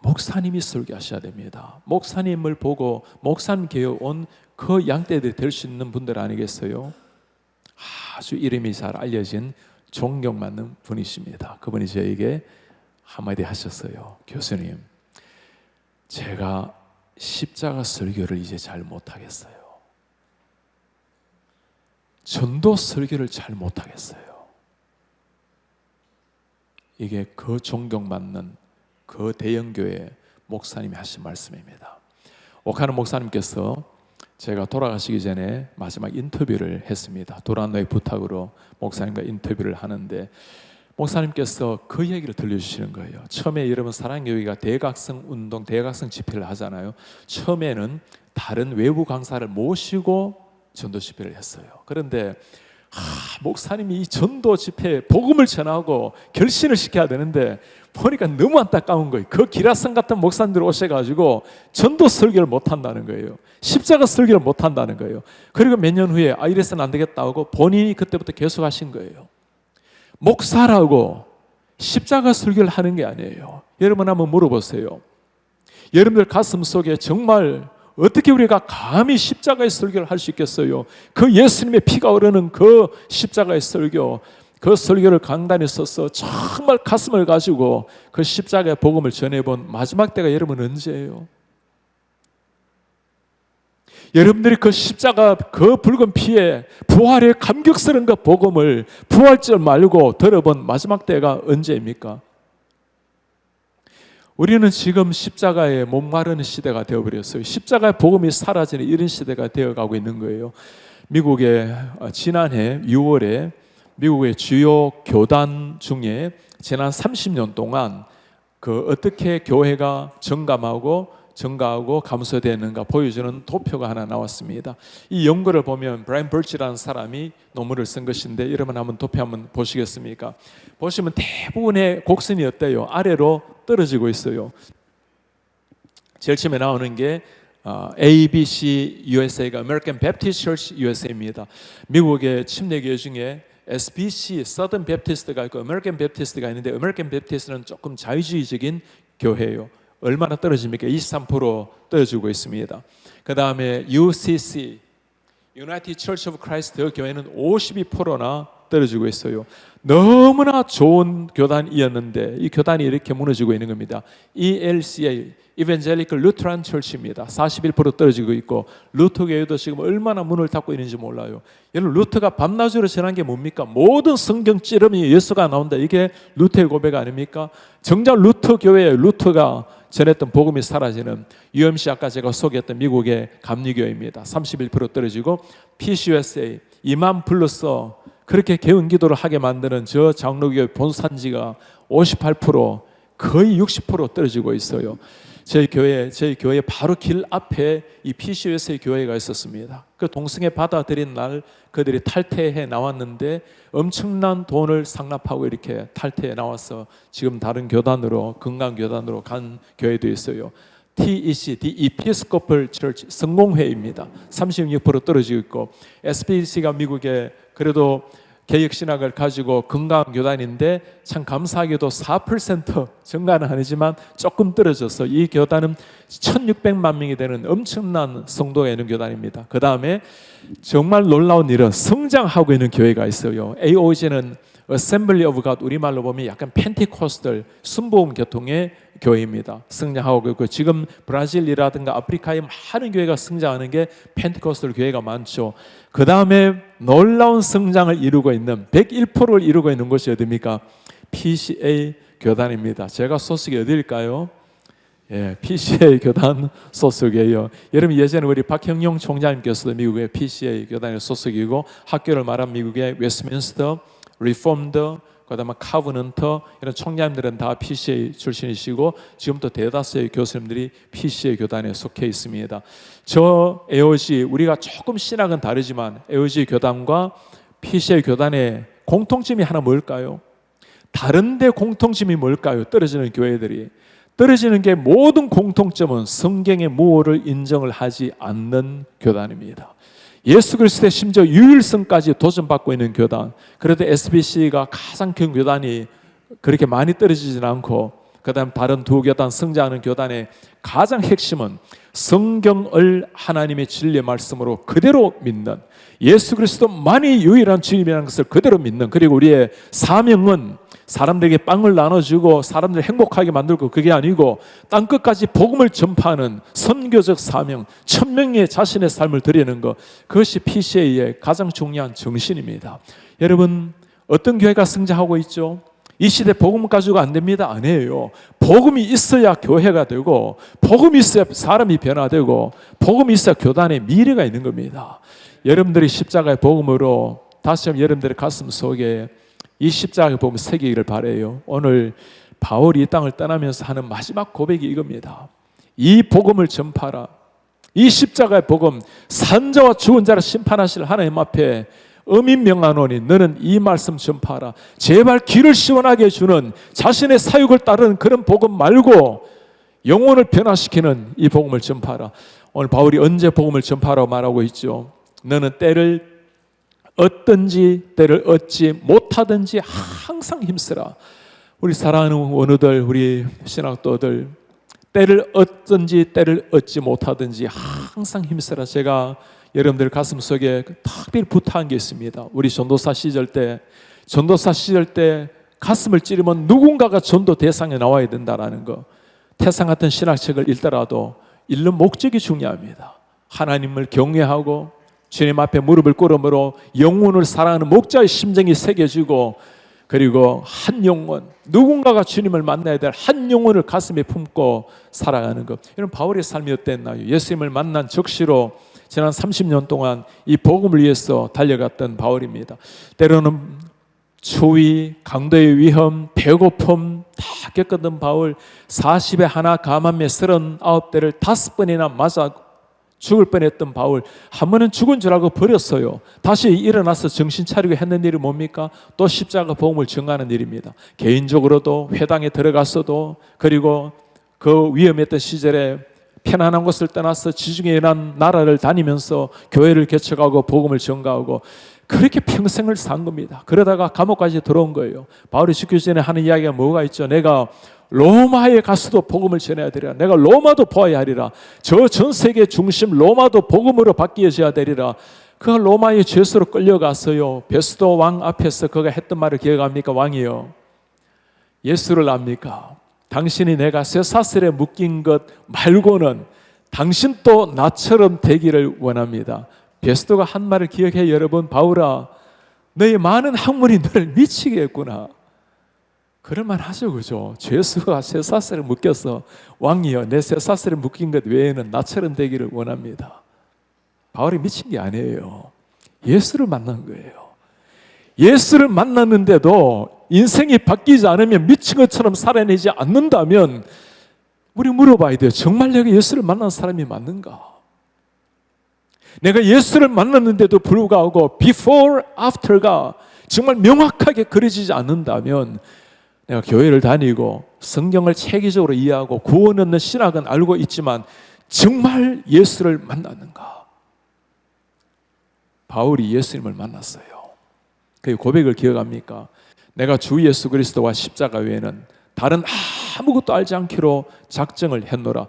목사님이 설교하셔야 됩니다. 목사님을 보고 목사님 교회 온 그 양떼들이 될 수 있는 분들 아니겠어요? 아주 이름이 잘 알려진 존경받는 분이십니다. 그분이 저에게 한마디 하셨어요. 교수님, 제가 십자가 설교를 이제 잘 못하겠어요. 전도 설교를 잘 못하겠어요. 이게 그 존경받는 그 대형교회 목사님이 하신 말씀입니다. 오카노 목사님께서 제가 돌아가시기 전에 마지막 인터뷰를 했습니다. 도란노의 부탁으로 목사님과 인터뷰를 하는데 목사님께서 그 얘기를 들려주시는 거예요. 처음에 여러분, 사랑교회가 대각성 운동, 대각성 집회를 하잖아요. 처음에는 다른 외부 강사를 모시고 전도 집회를 했어요. 그런데 목사님이 이 전도 집회에 복음을 전하고 결신을 시켜야 되는데 보니까 너무 안타까운 거예요. 그 기라성 같은 목사님들 오셔가지고 전도 설교를 못한다는 거예요. 십자가 설교를 못한다는 거예요. 그리고 몇 년 후에 이래서는 안 되겠다 하고 본인이 그때부터 계속 하신 거예요. 목사라고 십자가 설교를 하는 게 아니에요. 여러분 한번 물어보세요. 여러분들 가슴 속에 정말 어떻게 우리가 감히 십자가의 설교를 할 수 있겠어요? 그 예수님의 피가 흐르는 그 십자가의 설교, 그 설교를 강단에 서서 정말 가슴을 가지고 그 십자가의 복음을 전해본 마지막 때가 여러분 언제예요? 여러분들이 그 십자가 그 붉은 피에 부활의 감격스러운 그 복음을 부활절 말고 들어본 마지막 때가 언제입니까? 우리는 지금 십자가에 목마르는 시대가 되어버렸어요. 십자가의 복음이 사라지는 이런 시대가 되어가고 있는 거예요. 미국의 지난해 6월에 미국의 주요 교단 중에 지난 30년 동안 그 어떻게 교회가 증가하고 감소되는가 보여주는 도표가 하나 나왔습니다. 이 연구를 보면 브라이언 벌치라는 사람이 논문을 쓴 것인데 여러분 한번 도표 한번 보시겠습니까? 보시면 대부분의 곡선이 어때요? 아래로 떨어지고 있어요. 제일 처음에 나오는 게 ABC USA가 American Baptist Church USA입니다. 미국의 침례교회 중에 SBC Southern Baptist가 있고 American Baptist가 있는데 American Baptist는 조금 자유주의적인 교회예요. 얼마나 떨어집니까? 23% 떨어지고 있습니다. 그 다음에 UCC United Church of Christ 교회는 52%나 떨어지고 있어요. 너무나 좋은 교단이었는데 이 교단이 이렇게 무너지고 있는 겁니다. ELCA Evangelical Lutheran Church입니다. 41% 떨어지고 있고 루터 교회도 지금 얼마나 문을 닫고 있는지 몰라요. 여러분 루터가 밤낮으로 전한 게 뭡니까? 모든 성경 찌름이 예수가 나온다. 이게 루터의 고백 아닙니까? 정작 루터 교회에 루터가 전했던 복음이 사라지는 UMC 아까 제가 소개했던 미국의 감리교회입니다. 31% 떨어지고 PCUSA 2만 불러서 그렇게 개운 기도를 하게 만드는 저 장로교회 본산지가 58% 거의 60% 떨어지고 있어요. 저희 교회 바로 길 앞에 이 PCUSA 교회가 있었습니다. 그 동성애 받아들인 날 그들이 탈퇴해 나왔는데 엄청난 돈을 상납하고 이렇게 탈퇴해 나와서 지금 다른 교단으로 건강 교단으로 간 교회도 있어요. TEC, The Episcopal Church 성공회입니다. 36% 떨어지고 있고 SBC가 미국의 그래도 개혁신학을 가지고 건강한 교단인데 참 감사하게도 4% 증가는 아니지만 조금 떨어져서 이 교단은 1600만 명이 되는 엄청난 성도가 있는 교단입니다. 그 다음에 정말 놀라운 일은 성장하고 있는 교회가 있어요. AOG는 Assembly of God, 우리말로 보면 약간 펜티코스털 순복음 계통의 교회입니다. 성장하고 있고 지금 브라질이라든가 아프리카에 많은 교회가 성장하는 게 펜티코스털 교회가 많죠. 그 다음에 놀라운 성장을 이루고 있는 101%를 이루고 있는 곳이 어디입니까? PCA 교단입니다. 제가 소속이 어디일까요? PCA 교단 소속이에요. 여러분 예전에 우리 박형용 총장님께서도 미국의 PCA 교단의 소속이고 학교를 말한 미국의 웨스트민스터, 리폼드, 그다음에 카브넌터 이런 총장님들은 다 PCA 출신이시고 지금도 대다수의 교수님들이 PCA 교단에 속해 있습니다. 저 AOG 우리가 조금 신학은 다르지만 AOG 교단과 PCA 교단의 공통점이 하나 뭘까요? 다른데 공통점이 뭘까요? 떨어지는 교회들이 떨어지는 게 모든 공통점은 성경의 무엇을 인정을 하지 않는 교단입니다. 예수 그리스도의 심지어 유일성까지 도전받고 있는 교단. 그래도 SBC가 가장 큰 교단이 그렇게 많이 떨어지진 않고 그 다음 다른 두 교단 성장하는 교단의 가장 핵심은 성경을 하나님의 진리의 말씀으로 그대로 믿는 예수 그리스도만이 유일한 주님이라는 것을 그대로 믿는 그리고 우리의 사명은 사람들에게 빵을 나눠주고 사람들을 행복하게 만들고 그게 아니고 땅끝까지 복음을 전파하는 선교적 사명 1000명의 자신의 삶을 드리는 것 그것이 PCA의 가장 중요한 정신입니다. 여러분 어떤 교회가 성장하고 있죠? 이 시대 복음 가지고 안 됩니다. 아니에요. 복음이 있어야 교회가 되고 복음이 있어야 사람이 변화되고 복음이 있어야 교단의 미래가 있는 겁니다. 여러분들이 십자가의 복음으로 다시 한번 여러분들의 가슴 속에 이 십자가의 복음을 새기기를 바라요. 오늘 바울이 이 땅을 떠나면서 하는 마지막 고백이 이겁니다. 이 복음을 전파하라. 이 십자가의 복음 산자와 죽은 자를 심판하실 하나님 앞에 어민명하노니 너는 이 말씀 전파하라. 제발 길을 시원하게 해주는 자신의 사육을 따르는 그런 복음 말고 영혼을 변화시키는 이 복음을 전파하라. 오늘 바울이 언제 복음을 전파하라고 말하고 있죠? 너는 때를 얻든지 때를 얻지 못하든지 항상 힘쓰라. 우리 사랑하는 원우들, 우리 신학도들, 때를 얻든지 때를 얻지 못하든지 항상 힘쓰라. 제가 여러분들 가슴 속에 특별히 부탁한 게 있습니다. 우리 전도사 시절 때 가슴을 찌르면 누군가가 전도 대상에 나와야 된다라는 거. 태상 같은 신학책을 읽더라도 읽는 목적이 중요합니다. 하나님을 경외하고 주님 앞에 무릎을 꿇음으로 영혼을 사랑하는 목자의 심정이 새겨지고, 그리고 한 영혼, 누군가가 주님을 만나야 될 한 영혼을 가슴에 품고 살아가는 것. 이런 바울의 삶이 어땠나요? 예수님을 만난 적시로 지난 30년 동안 이 복음을 위해서 달려갔던 바울입니다. 때로는 추위, 강도의 위험, 배고픔 다 겪었던 바울, 40에 하나 감암에 39대를 5번이나 맞아 죽을 뻔했던 바울, 한 번은 죽은 줄 알고 버렸어요. 다시 일어나서 정신 차리고 했는 일이 뭡니까? 또 십자가 복음을 전하는 일입니다. 개인적으로도 회당에 들어갔어도, 그리고 그 위험했던 시절에 편안한 곳을 떠나서 지중해 연안 나라를 다니면서 교회를 개척하고 복음을 전가하고 그렇게 평생을 산 겁니다. 그러다가 감옥까지 들어온 거예요. 바울이 죽기 전에 하는 이야기가 뭐가 있죠? 내가 로마에 가서도 복음을 전해야 되리라. 내가 로마도 보아야 하리라. 저 전 세계 중심 로마도 복음으로 바뀌어져야 되리라. 그 로마의 죄수로 끌려갔어요. 베스도 왕 앞에서 그가 했던 말을 기억합니까? 왕이요, 예수를 압니까? 당신이 내가 쇠사슬에 묶인 것 말고는 당신도 나처럼 되기를 원합니다. 베스도가 한 말을 기억해. 여러분, 바울아, 너의 많은 학문이 너를 미치게 했구나. 그럴만 하죠, 그죠? 죄수가 쇠사슬에 묶여서 왕이여, 내 쇠사슬에 묶인 것 외에는 나처럼 되기를 원합니다. 바울이 미친 게 아니에요. 예수를 만난 거예요. 예수를 만났는데도 인생이 바뀌지 않으면, 미친 것처럼 살아내지 않는다면 우리 물어봐야 돼요. 정말 내가 예수를 만난 사람이 맞는가? 내가 예수를 만났는데도 불구하고 before, after가 정말 명확하게 그려지지 않는다면, 내가 교회를 다니고 성경을 체계적으로 이해하고 구원 얻는 신학은 알고 있지만 정말 예수를 만났는가? 바울이 예수님을 만났어요. 그 고백을 기억합니까? 내가 주 예수 그리스도와 십자가 외에는 다른 아무것도 알지 않기로 작정을 했노라.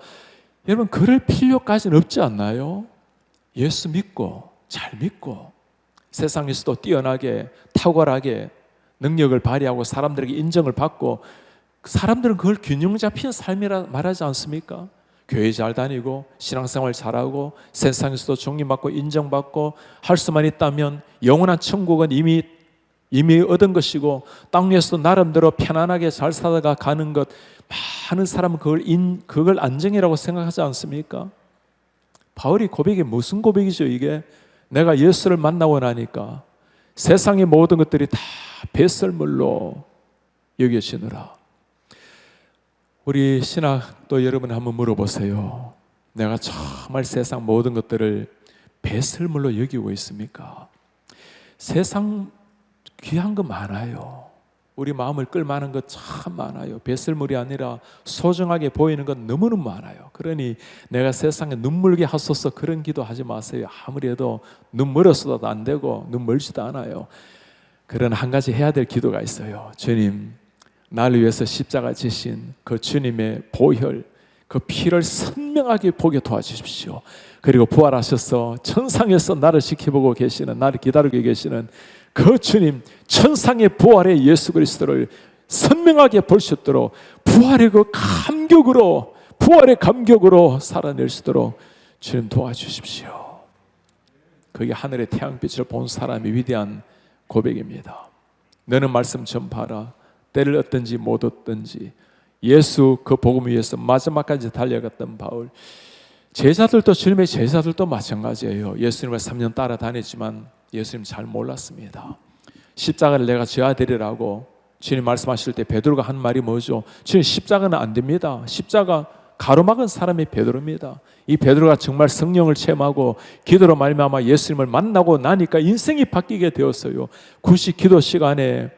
여러분, 그럴 필요까지는 없지 않나요? 예수 믿고 잘 믿고 세상에서도 뛰어나게 탁월하게 능력을 발휘하고 사람들에게 인정을 받고, 사람들은 그걸 균형 잡힌 삶이라 말하지 않습니까? 교회 잘 다니고 신앙생활 잘하고 세상에서도 존경받고 인정받고 할 수만 있다면 영원한 천국은 이미 얻은 것이고, 땅 위에서도 나름대로 편안하게 잘 살아가 가는 것, 많은 사람은 그걸 안정이라고 생각하지 않습니까? 바울이 고백이 무슨 고백이죠? 이게 내가 예수를 만나고 나니까 세상의 모든 것들이 다 배설물로 여겨지느라. 우리 신학도 여러분 한번 물어보세요. 내가 정말 세상 모든 것들을 배설물로 여기고 있습니까? 세상 귀한 거 많아요. 우리 마음을 끌만한 것 참 많아요. 배설물이 아니라 소중하게 보이는 건 너무너무 많아요. 그러니 내가 세상에 눈물게 하소서 그런 기도하지 마세요. 아무리 해도 눈 멀었어도 안 되고 눈 멀지도 않아요. 그런 한 가지 해야 될 기도가 있어요. 주님, 나를 위해서 십자가 지신 그 주님의 보혈, 그 피를 선명하게 보게 도와주십시오. 그리고 부활하셔서 천상에서 나를 지켜보고 계시는, 나를 기다리고 계시는 그 주님, 천상의 부활의 예수 그리스도를 선명하게 볼 수 있도록 부활의 그 감격으로, 부활의 감격으로 살아낼 수 있도록 주님 도와주십시오. 그게 하늘의 태양빛을 본 사람이 위대한 고백입니다. 너는 말씀 전파하라. 때를 얻든지 못 얻든지. 예수 그 복음 위해서 마지막까지 달려갔던 바울. 제자들도, 주님의 제자들도 마찬가지예요. 예수님을 3년 따라다녔지만 예수님 잘 몰랐습니다. 십자가를 내가 져야 되리라고 주님 말씀하실 때 베드로가 한 말이 뭐죠? 주님, 십자가는 안 됩니다. 십자가 가로막은 사람이 베드로입니다. 이 베드로가 정말 성령을 체험하고 기도로 말미암아 예수님을 만나고 나니까 인생이 바뀌게 되었어요. 9시 기도 시간에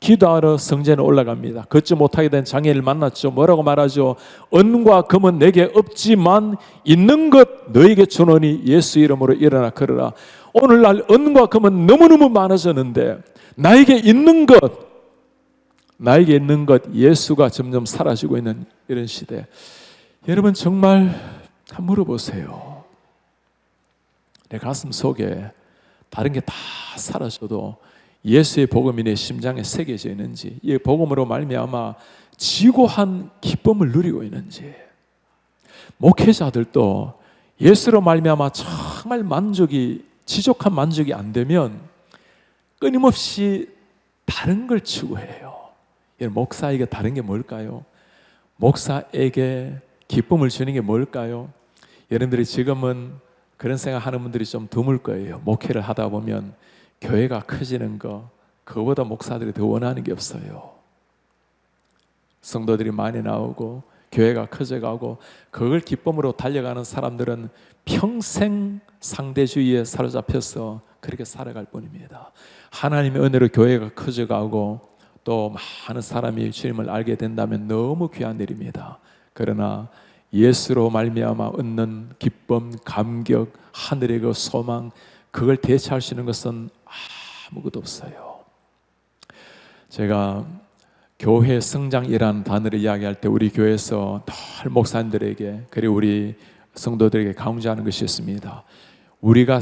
기도하러 성전에 올라갑니다. 걷지 못하게 된 장애인을 만났죠. 뭐라고 말하죠? 은과 금은 내게 없지만 있는 것 너에게 주노니 예수 이름으로 일어나 걸어라. 오늘날 은과 금은 너무너무 많아졌는데 나에게 있는 것 예수가 점점 사라지고 있는 이런 시대. 여러분 정말 한번 물어보세요. 내 가슴 속에 다른 게 다 사라져도 예수의 복음이 내 심장에 새겨져 있는지, 이 복음으로 말미암아 지고한 기쁨을 누리고 있는지. 목회자들도 예수로 말미암아 정말 지족한 만족이 안 되면 끊임없이 다른 걸 추구해요. 목사에게 다른 게 뭘까요? 목사에게 기쁨을 주는 게 뭘까요? 여러분들이 지금은 그런 생각하는 분들이 좀 드물 거예요. 목회를 하다 보면 교회가 커지는 거, 그거보다 목사들이 더 원하는 게 없어요. 성도들이 많이 나오고 교회가 커져가고 그걸 기쁨으로 달려가는 사람들은 평생 상대주의에 사로잡혀서 그렇게 살아갈 뿐입니다. 하나님의 은혜로 교회가 커져가고 또 많은 사람이 주님을 알게 된다면 너무 귀한 일입니다. 그러나 예수로 말미암아 얻는 기쁨, 감격, 하늘의 그 소망, 그걸 대체할 수 있는 것은 아무것도 없어요. 제가 교회 성장이라는 단어를 이야기할 때 우리 교회에서 늘 목사님들에게 그리고 우리 성도들에게 강조하는 것이 있습니다. 우리가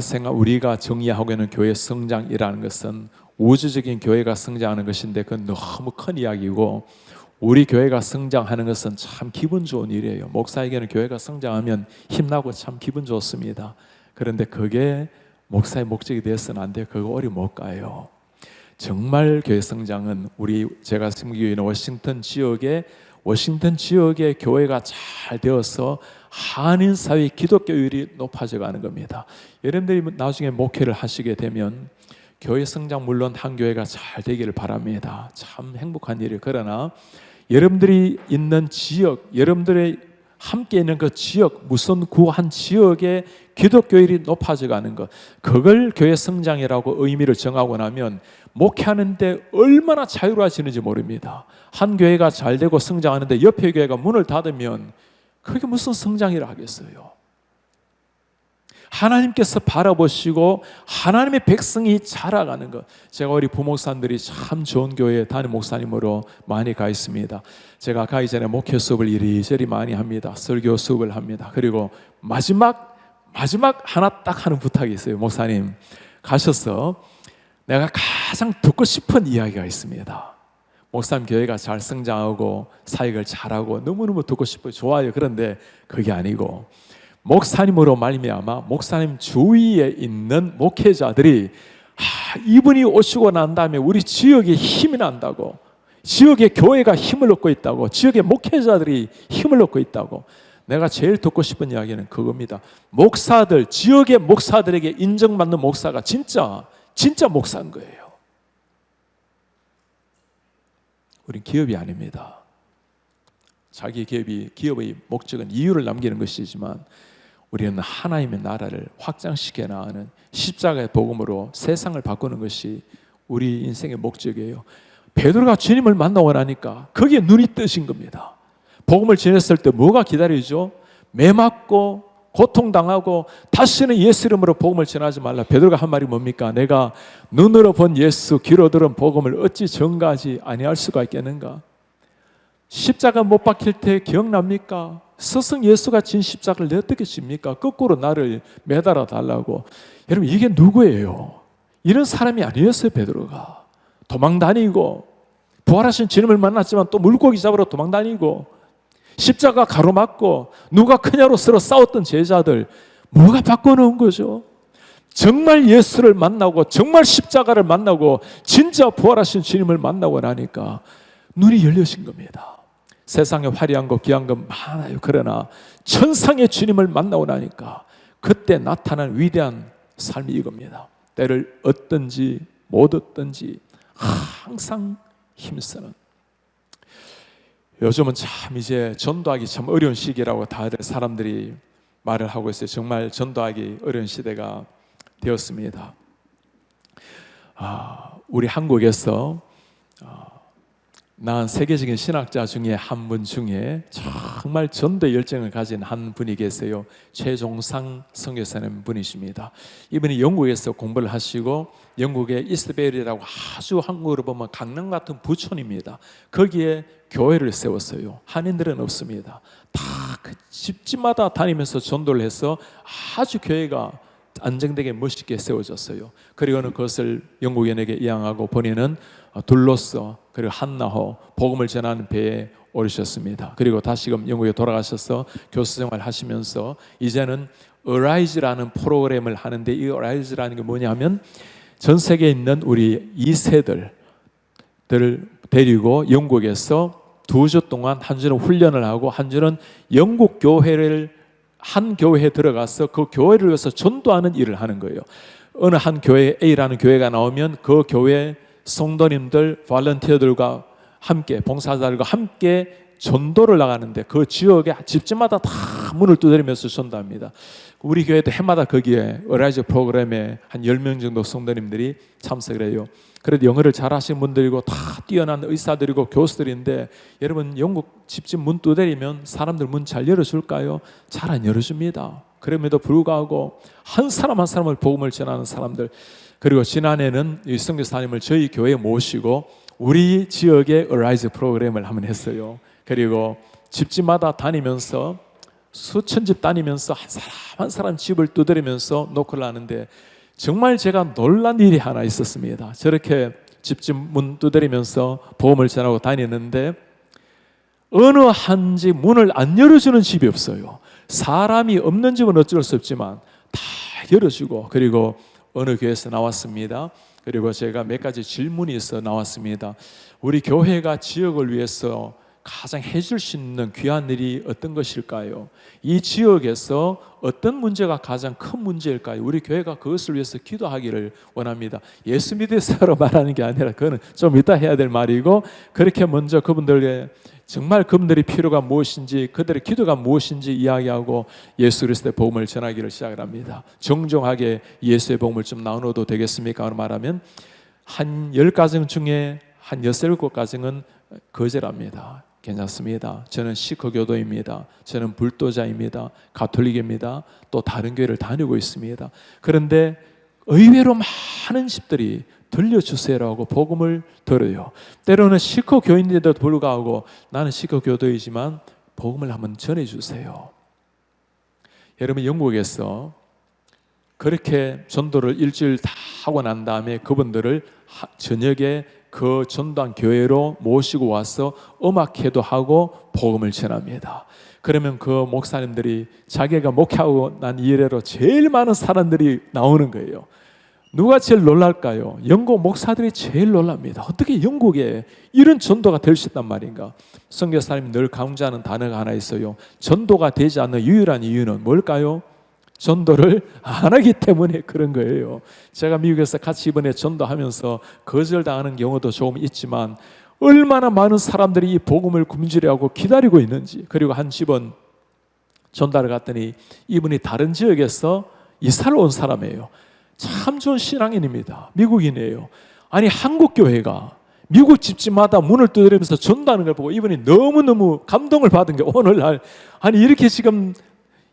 정의하고 있는 교회 성장이라는 것은 우주적인 교회가 성장하는 것인데 그건 너무 큰 이야기고, 우리 교회가 성장하는 것은 참 기분 좋은 일이에요. 목사에게는 교회가 성장하면 힘나고 참 기분 좋습니다. 그런데 그게 목사의 목적이 되어서는 안 돼요. 그거 오래 못 가요. 정말 교회 성장은 제가 섬기고 있는 워싱턴 지역의 교회가 잘 되어서 한인 사회 기독교율이 높아져 가는 겁니다. 여러분들이 나중에 목회를 하시게 되면 교회 성장 물론 한 교회가 잘 되기를 바랍니다. 참 행복한 일이에요. 그러나 여러분들이 있는 지역, 여러분들의 함께 있는 그 지역, 무슨 한 지역의 기독교율이 높아져 가는 것, 그걸 교회 성장이라고 의미를 정하고 나면 목회하는데 얼마나 자유로워지는지 모릅니다. 한 교회가 잘 되고 성장하는데 옆에 교회가 문을 닫으면 그게 무슨 성장이라 하겠어요. 하나님께서 바라보시고 하나님의 백성이 자라가는 것. 제가 우리 부목사님들이 참 좋은 교회에 담임 목사님으로 많이 가 있습니다. 제가 가기 전에 목회 수업을 이리저리 많이 합니다. 설교 수업을 합니다. 그리고 마지막 하나 딱 하는 부탁이 있어요. 목사님 가셔서 내가 가장 듣고 싶은 이야기가 있습니다. 목사님 교회가 잘 성장하고 사역을 잘하고 너무너무 듣고 싶어요. 좋아요. 그런데 그게 아니고 목사님으로 말미암아 목사님 주위에 있는 목회자들이 이분이 오시고 난 다음에 우리 지역에 힘이 난다고, 지역의 교회가 힘을 얻고 있다고, 지역의 목회자들이 힘을 얻고 있다고. 내가 제일 듣고 싶은 이야기는 그겁니다. 지역의 목사들에게 인정받는 목사가 진짜 목사인 거예요. 우린 기업이 아닙니다. 자기 기업의 목적은 이유를 남기는 것이지만 우리는 하나님의 나라를 확장시켜 나가는 십자가의 복음으로 세상을 바꾸는 것이 우리 인생의 목적이에요. 베드로가 주님을 만나고 나니까 거기에 눈이 뜨신 겁니다. 복음을 전했을 때 뭐가 기다리죠? 매 맞고 고통당하고 다시는 예수 이름으로 복음을 전하지 말라. 베드로가 한 말이 뭡니까? 내가 눈으로 본 예수, 귀로 들은 복음을 어찌 전가하지 아니할 수가 있겠는가? 십자가 못 박힐 때 기억납니까? 스승 예수가 진 십자가를 내 어떻게 집니까? 거꾸로 나를 매달아 달라고. 여러분 이게 누구예요? 이런 사람이 아니었어요. 베드로가 도망다니고 부활하신 주님을 만났지만 또 물고기 잡으러 도망다니고 십자가 가로막고 누가 크냐로 서로 싸웠던 제자들 뭐가 바꿔놓은 거죠? 정말 예수를 만나고 정말 십자가를 만나고 진짜 부활하신 주님을 만나고 나니까 눈이 열려진 겁니다. 세상에 화려한 것 귀한 것 많아요. 그러나 천상의 주님을 만나고 나니까 그때 나타난 위대한 삶이 이겁니다. 때를 얻든지 못 얻든지 항상 힘쓰는. 요즘은 참 이제 전도하기 참 어려운 시기라고 다들 사람들이 말을 하고 있어요. 정말 전도하기 어려운 시대가 되었습니다. 우리 한국에서 난 세계적인 신학자 중에 한 분 중에 정말 전도 열정을 가진 한 분이 계세요. 최종상 선교사님 분이십니다. 이분이 영국에서 공부를 하시고 영국의 이스트베일이라고 아주 한국으로 보면 강남 같은 부촌입니다. 거기에 교회를 세웠어요. 한인들은 없습니다. 다 그 집집마다 다니면서 전도를 해서 아주 교회가 안정되게 멋있게 세워졌어요. 그리고는 그것을 영국인에게 이양하고 본인은 둘로서 그리고 한나호 복음을 전하는 배에 오르셨습니다. 그리고 다시금 영국에 돌아가셔서 교수 생활 하시면서 이제는 어라이즈라는 프로그램을 하는데, 이 어라이즈라는 게 뭐냐면 전 세계에 있는 우리 2세들을 데리고 영국에서 2주 동안 한 주는 훈련을 하고 한 주는 영국 교회를 한 교회에 들어가서 그 교회를 위해서 전도하는 일을 하는 거예요. 어느 한 교회 A라는 교회가 나오면 그 교회 성도님들, 발런티어들과 함께, 봉사자들과 함께 전도를 나가는데 그 지역의 집집마다 다 문을 두드리면서 전도합니다. 우리 교회도 해마다 거기에 어라이즈 프로그램에 한 10명 정도 성도님들이 참석을 해요. 그래도 영어를 잘하시는 분들이고 다 뛰어난 의사들이고 교수들인데, 여러분 영국 집집 문 두드리면 사람들 문 잘 열어줄까요? 잘 안 열어줍니다. 그럼에도 불구하고 한 사람 한 사람을 복음을 전하는 사람들. 그리고 지난해는 이 선교사님을 저희 교회에 모시고 우리 지역의 어라이즈 프로그램을 한번 했어요. 그리고 집집마다 다니면서 수천 집 다니면서 한 사람 한 사람 집을 두드리면서 노크를 하는데, 정말 제가 놀란 일이 하나 있었습니다. 저렇게 집집 문 두드리면서 복음을 전하고 다니는데 어느 한 집 문을 안 열어주는 집이 없어요. 사람이 없는 집은 어쩔 수 없지만 다 열어주고, 그리고 어느 교회에서 나왔습니다. 그리고 제가 몇 가지 질문이 있어 나왔습니다. 우리 교회가 지역을 위해서 가장 해줄 수 있는 귀한 일이 어떤 것일까요? 이 지역에서 어떤 문제가 가장 큰 문제일까요? 우리 교회가 그것을 위해서 기도하기를 원합니다. 예수 믿으세요로 말하는 게 아니라 그거는 좀 이따 해야 될 말이고, 그렇게 먼저 그분들의 정말 그분들의 필요가 무엇인지, 그들의 기도가 무엇인지 이야기하고 예수 그리스도의 복음을 전하기를 시작을 합니다. 정정하게 예수의 복음을 좀 나눠도 되겠습니까? 말하면 한 10가정 중에 한 6, 7가정은 거절합니다. 괜찮습니다. 저는 시커교도입니다. 저는 불도자입니다. 가톨릭입니다. 또 다른 교회를 다니고 있습니다. 그런데 의외로 많은 집들이 들려주세요라고 복음을 들어요. 때로는 시커교인인데도 불구하고 나는 시커교도이지만 복음을 한번 전해주세요. 여러분 영국에서 그렇게 전도를 일주일 다 하고 난 다음에 그분들을 저녁에 그 전도한 교회로 모시고 와서 음악회도 하고 복음을 전합니다. 그러면 그 목사님들이 자기가 목회하고 난 이래로 제일 많은 사람들이 나오는 거예요. 누가 제일 놀랄까요? 영국 목사들이 제일 놀랍니다. 어떻게 영국에 이런 전도가 될 수 있단 말인가? 선교사님이 늘 강조하는 단어가 하나 있어요. 전도가 되지 않는 유일한 이유는 뭘까요? 전도를 안 하기 때문에 그런 거예요. 제가 미국에서 같이 이번에 전도하면서 거절당하는 경우도 조금 있지만 얼마나 많은 사람들이 이 복음을 굶주려하고 기다리고 있는지. 그리고 한 집은 전달을 갔더니 이분이 다른 지역에서 이사를 온 사람이에요. 참 좋은 신앙인입니다. 미국인이에요. 아니 한국 교회가 미국 집집마다 문을 두드리면서 전도하는 걸 보고 이분이 너무너무 감동을 받은 게, 오늘날 아니 이렇게 지금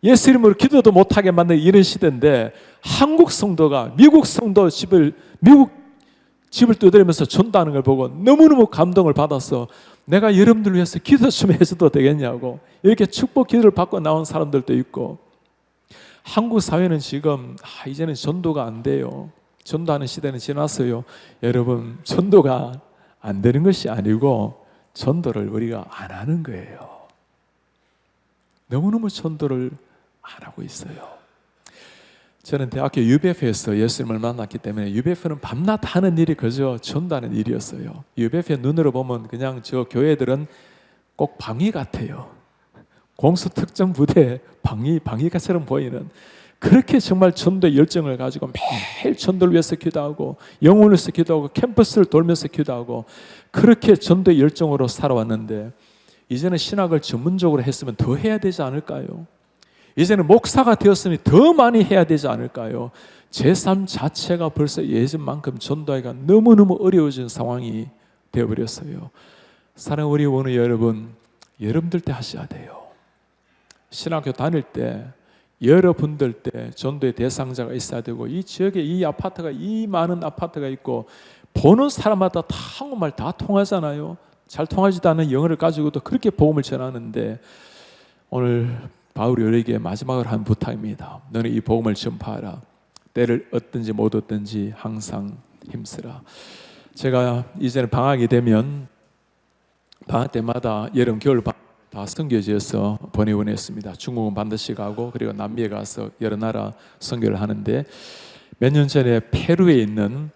예수 이름으로 기도도 못하게 만든 이런 시대인데 한국 성도가 미국 성도 미국 집을 두드리면서 전도하는 걸 보고 너무너무 감동을 받아서 내가 여러분들 위해서 기도 좀 해줘도 되겠냐고 이렇게 축복 기도를 받고 나온 사람들도 있고, 한국 사회는 지금 이제는 전도가 안 돼요. 전도하는 시대는 지났어요. 여러분 전도가 안 되는 것이 아니고 전도를 우리가 안 하는 거예요. 너무너무 전도를 안 하고 있어요. 저는 대학교 UBF에서 예수님을 만났기 때문에 UBF는 밤낮 하는 일이 그저 전도하는 일이었어요. UBF의 눈으로 보면 그냥 저 교회들은 꼭 방위 같아요. 공수 특정 부대 방위가처럼 보이는, 그렇게 정말 전도의 열정을 가지고 매일 전도를 위해서 기도하고 영혼을 위해서 기도하고 캠퍼스를 돌면서 기도하고 그렇게 전도의 열정으로 살아왔는데, 이제는 신학을 전문적으로 했으면 더 해야 되지 않을까요? 이제는 목사가 되었으니 더 많이 해야 되지 않을까요? 제 삶 자체가 벌써 예전만큼 전도하기가 너무너무 어려워진 상황이 되어버렸어요. 사랑하는 우리 원우 여러분, 여러분들 때 하셔야 돼요. 신학교 다닐 때 여러분들 때 전도의 대상자가 있어야 되고, 이 지역에 이 아파트가, 이 많은 아파트가 있고 보는 사람마다 다 한국말 다 통하잖아요. 잘 통하지도 않은 영어를 가지고도 그렇게 복음을 전하는데, 오늘 바울이 우리에게 마지막으로 한 부탁입니다. 너는 이 복음을 전파하라. 때를 얻든지 못 얻든지 항상 힘쓰라. 제가 이제는 방학이 되면 방학 때마다 여름 겨울 방학 다 선교지에서 보내보냈습니다. 중국은 반드시 가고, 그리고 남미에 가서 여러 나라 선교를 하는데, 몇 년 전에 페루에 있는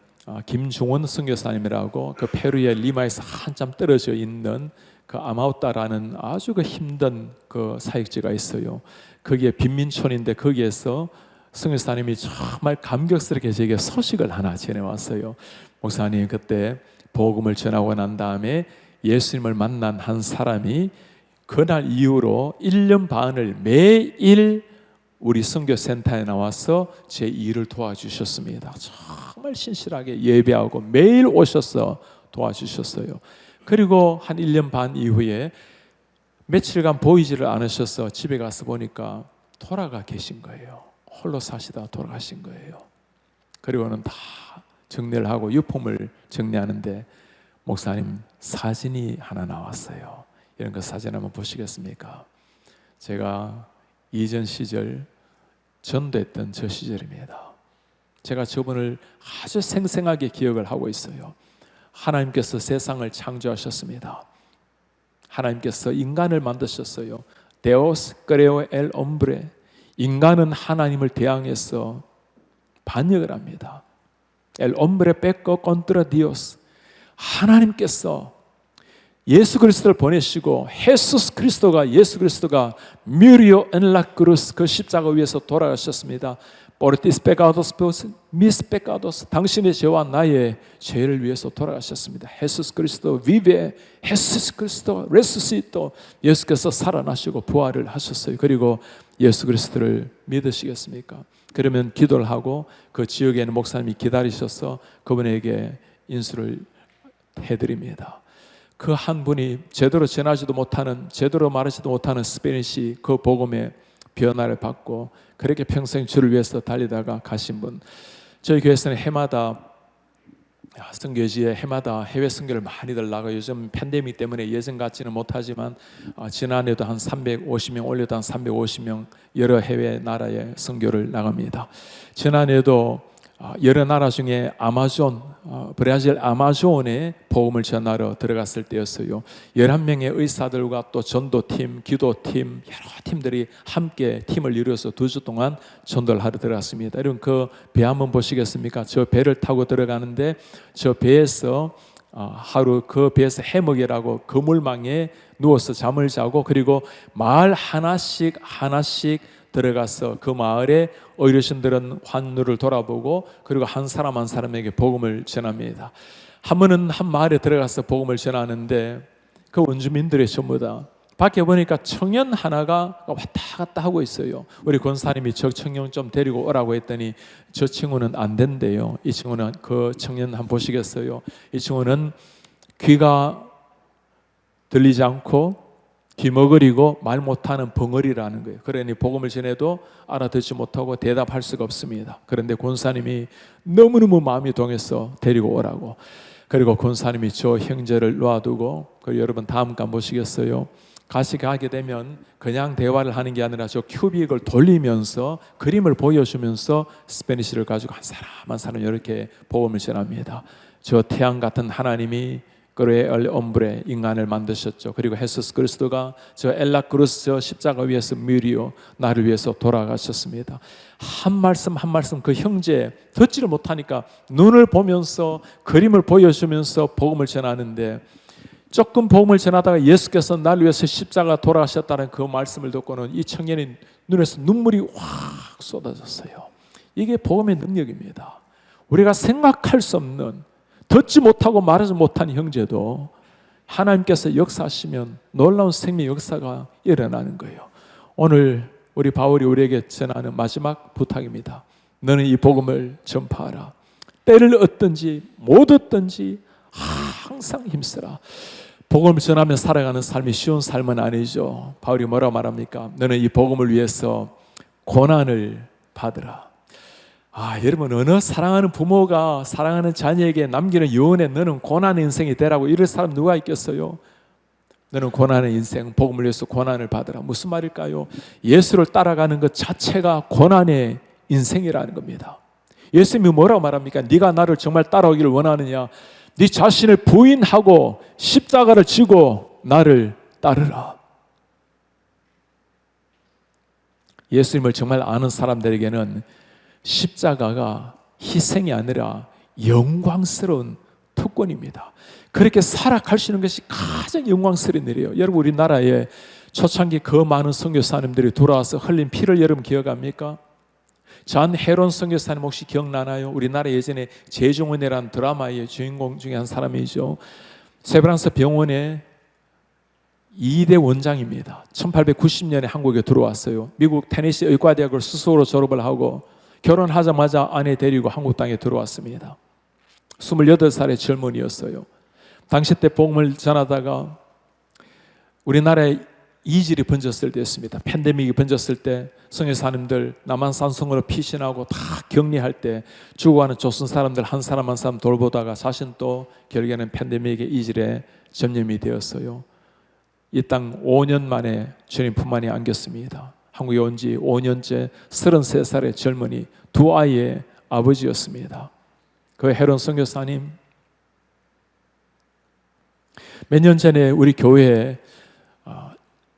김중원 선교사님이라고, 그 페루의 리마에서 한참 떨어져 있는 그 아마우타라는 아주 그 힘든 그 사역지가 있어요. 거기에 빈민촌인데, 거기에서 선교사님이 정말 감격스럽게 제게 소식을 하나 전해왔어요. 목사님, 그때 복음을 전하고 난 다음에 예수님을 만난 한 사람이 그날 이후로 1년 반을 매일 우리 선교센터에 나와서 제 일을 도와주셨습니다. 정말 신실하게 예배하고 매일 오셔서 도와주셨어요. 그리고 한 1년 반 이후에 며칠간 보이지를 않으셔서 집에 가서 보니까 돌아가 계신 거예요. 홀로 사시다가 돌아가신 거예요. 그리고는 다 정리를 하고 유품을 정리하는데, 목사님 사진이 하나 나왔어요. 이런 거 사진 한번 보시겠습니까? 제가 이전 시절 전도했던 저 시절입니다. 제가 저분을 아주 생생하게 기억을 하고 있어요. 하나님께서 세상을 창조하셨습니다. 하나님께서 인간을 만드셨어요. Deus creó el hombre. 인간은 하나님을 대항해서 반역을 합니다. El hombre pecó contra Dios. 하나님께서 예수 그리스도를 보내시고, 예수 그리스도가 murió en la cruz, 그 십자가 위에서 돌아가셨습니다. Por tus pecados, mis pecados, 당신의 죄와 나의 죄를 위해서 돌아가셨습니다. 예수 그리스도 vive, 예수 그리스도 resucitó, 예수께서 살아나시고 부활을 하셨어요. 그리고 예수 그리스도를 믿으시겠습니까? 그러면 기도를 하고 그 지역에 있는 목사님이 기다리셔서 그분에게 인수를 해드립니다. 그 한 분이 제대로 전하지도 못하는, 제대로 말하지도 못하는 스페니시 그 복음의 변화를 받고 그렇게 평생 주를 위해서 달리다가 가신 분. 저희 교회에서는 해마다 선교지에 해마다 해외 선교를 많이들 나가요. 요즘 팬데믹 때문에 예전 같지는 못하지만 지난해도 한 350명, 올해도 한 350명 여러 해외 나라에 선교를 나갑니다. 지난해도 여러 나라 중에 브라질 아마존에 복음을 전하러 들어갔을 때였어요. 11명의 의사들과 또 전도팀, 기도팀, 여러 팀들이 함께 팀을 이루어서 2주 동안 전도를 하러 들어갔습니다. 여러분 그 배 한번 보시겠습니까? 저 배를 타고 들어가는데 저 배에서 하루 그 배에서 해먹이라고 그물망에 누워서 잠을 자고, 그리고 마을 하나씩 들어가서 그 마을에 어르신들은 환루를 돌아보고, 그리고 한 사람 한 사람에게 복음을 전합니다. 한 번은 한 마을에 들어가서 복음을 전하는데 그 원주민들의 전부 다 밖에 보니까 청년 하나가 왔다 갔다 하고 있어요. 우리 권사님이 저 청년 좀 데리고 오라고 했더니 저 친구는 안 된대요. 이 친구는, 그 청년 한번 보시겠어요? 이 친구는 귀가 들리지 않고 귀머거리고 말 못하는 벙어리라는 거예요. 그러니 복음을 전해도 알아듣지 못하고 대답할 수가 없습니다. 그런데 권사님이 너무너무 마음이 동해서 데리고 오라고. 그리고 권사님이 저 형제를 놓아두고, 그리고 여러분 다음 간 보시겠어요? 가게 되면 그냥 대화를 하는 게 아니라 저 큐빅을 돌리면서 그림을 보여주면서 스페니쉬를 가지고 한 사람 이렇게 복음을 전합니다. 저 태양 같은 하나님이 그의 옴브레 인간을 만드셨죠. 그리고 예수 그리스도가 저 엘라크루스 저 십자가 위에서 뮤리오 나를 위해서 돌아가셨습니다. 한 말씀 한 말씀 그 형제 듣지를 못하니까 눈을 보면서 그림을 보여주면서 복음을 전하는데, 조금 복음을 전하다가 예수께서 나를 위해서 십자가 돌아가셨다는 그 말씀을 듣고는 이 청년의 눈에서 눈물이 확 쏟아졌어요. 이게 복음의 능력입니다. 우리가 생각할 수 없는, 듣지 못하고 말하지 못한 형제도 하나님께서 역사하시면 놀라운 생명 역사가 일어나는 거예요. 오늘 우리 바울이 우리에게 전하는 마지막 부탁입니다. 너는 이 복음을 전파하라. 때를 얻든지 못 얻든지 항상 힘쓰라. 복음을 전하며 살아가는 삶이 쉬운 삶은 아니죠. 바울이 뭐라 말합니까? 너는 이 복음을 위해서 고난을 받으라. 여러분, 어느 사랑하는 부모가 사랑하는 자녀에게 남기는 유언에 너는 고난의 인생이 되라고 이럴 사람 누가 있겠어요? 너는 고난의 인생, 복음을 위해서 고난을 받으라. 무슨 말일까요? 예수를 따라가는 것 자체가 고난의 인생이라는 겁니다. 예수님이 뭐라고 말합니까? 네가 나를 정말 따라오기를 원하느냐? 네 자신을 부인하고 십자가를 지고 나를 따르라. 예수님을 정말 아는 사람들에게는 십자가가 희생이 아니라 영광스러운 특권입니다. 그렇게 살아갈 수 있는 것이 가장 영광스러운 일이에요. 여러분, 우리나라에 초창기 그 많은 선교사님들이 돌아와서 흘린 피를 여러분 기억합니까? 잔 헤론 선교사님 혹시 기억나나요? 우리나라 예전에 재종원이라는 드라마의 주인공 중에 한 사람이죠. 세브란스 병원의 2대 원장입니다. 1890년에 한국에 들어왔어요. 미국 테네시 의과대학을 스스로 졸업을 하고 결혼하자마자 아내 데리고 한국 땅에 들어왔습니다. 28살의 젊은이였어요. 당시 때 복음을 전하다가 우리나라에 이질이 번졌을 때였습니다. 팬데믹이 번졌을 때 선교사님들 남한산성으로 피신하고 다 격리할 때 죽어가는 조선 사람들 한 사람 한 사람 돌보다가 자신도 결국에는 팬데믹의 이질에 전염이 되었어요. 이 땅 5년 만에 주님 품 안에 안겼습니다. 한국에 온 지 5년째 33살의 젊은이, 두 아이의 아버지였습니다. 그 헤론 선교사님, 몇 년 전에 우리 교회에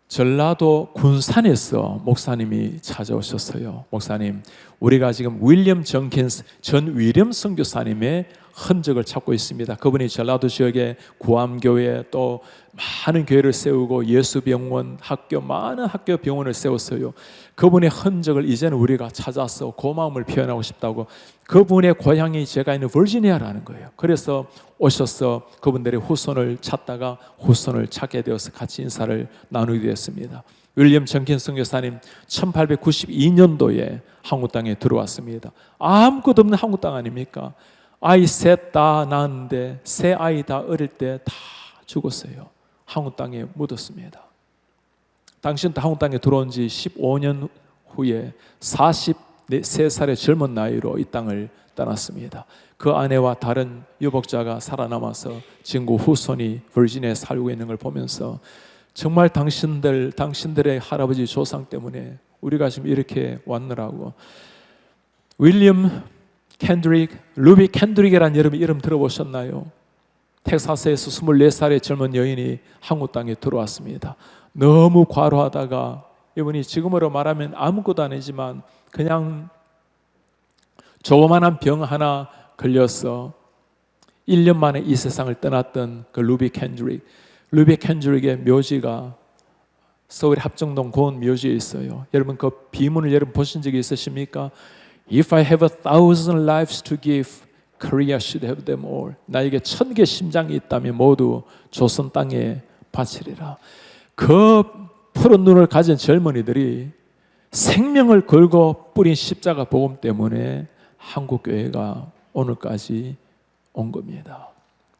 전라도 군산에서 목사님이 찾아오셨어요. 목사님, 우리가 지금 윌리엄 정킨스 전 윌리엄 선교사님의 흔적을 찾고 있습니다. 그분이 전라도 지역에 구암교회 또 많은 교회를 세우고 예수병원, 학교, 많은 학교 병원을 세웠어요. 그분의 흔적을 이제는 우리가 찾아서 고마움을 표현하고 싶다고. 그분의 고향이 제가 있는 버지니아라는 거예요. 그래서 오셔서 그분들의 후손을 찾다가 후손을 찾게 되어서 같이 인사를 나누게 되었습니다. 윌리엄 정킨 선교사님 1892년도에 한국 땅에 들어왔습니다. 아무것도 없는 한국 땅 아닙니까? 아이 셋 다 낳았는데 세 아이 다 어릴 때 다 죽었어요. 한국 땅에 묻었습니다. 당신도 한국 땅에 들어온 지 15년 후에 43살의 젊은 나이로 이 땅을 떠났습니다. 그 아내와 다른 유복자가 살아남아서 친구 후손이 버지니아에 살고 있는 걸 보면서 정말 당신들의 할아버지 조상 때문에 우리가 지금 이렇게 왔느라고. 윌리엄 캔드릭, 루비 캔드릭이라는 여러분 이름 들어보셨나요? 텍사스에서 24살의 젊은 여인이 한국 땅에 들어왔습니다. 너무 과로하다가 이분이 지금으로 말하면 아무것도 아니지만 그냥 조그만한 병 하나 걸려서 1년 만에 이 세상을 떠났던 그 루비 캔드릭의 묘지가 서울 합정동 고은 묘지에 있어요. 여러분 그 비문을 여러분 보신 적이 있으십니까? If I have 1,000 lives to give, Korea should have them all. 나에게 1,000개 심장이 있다면 모두 조선 땅에 바치리라. 그 푸른 눈을 가진 젊은이들이 생명을 걸고 뿌린 십자가 복음 때문에 한국 교회가 오늘까지 온 겁니다.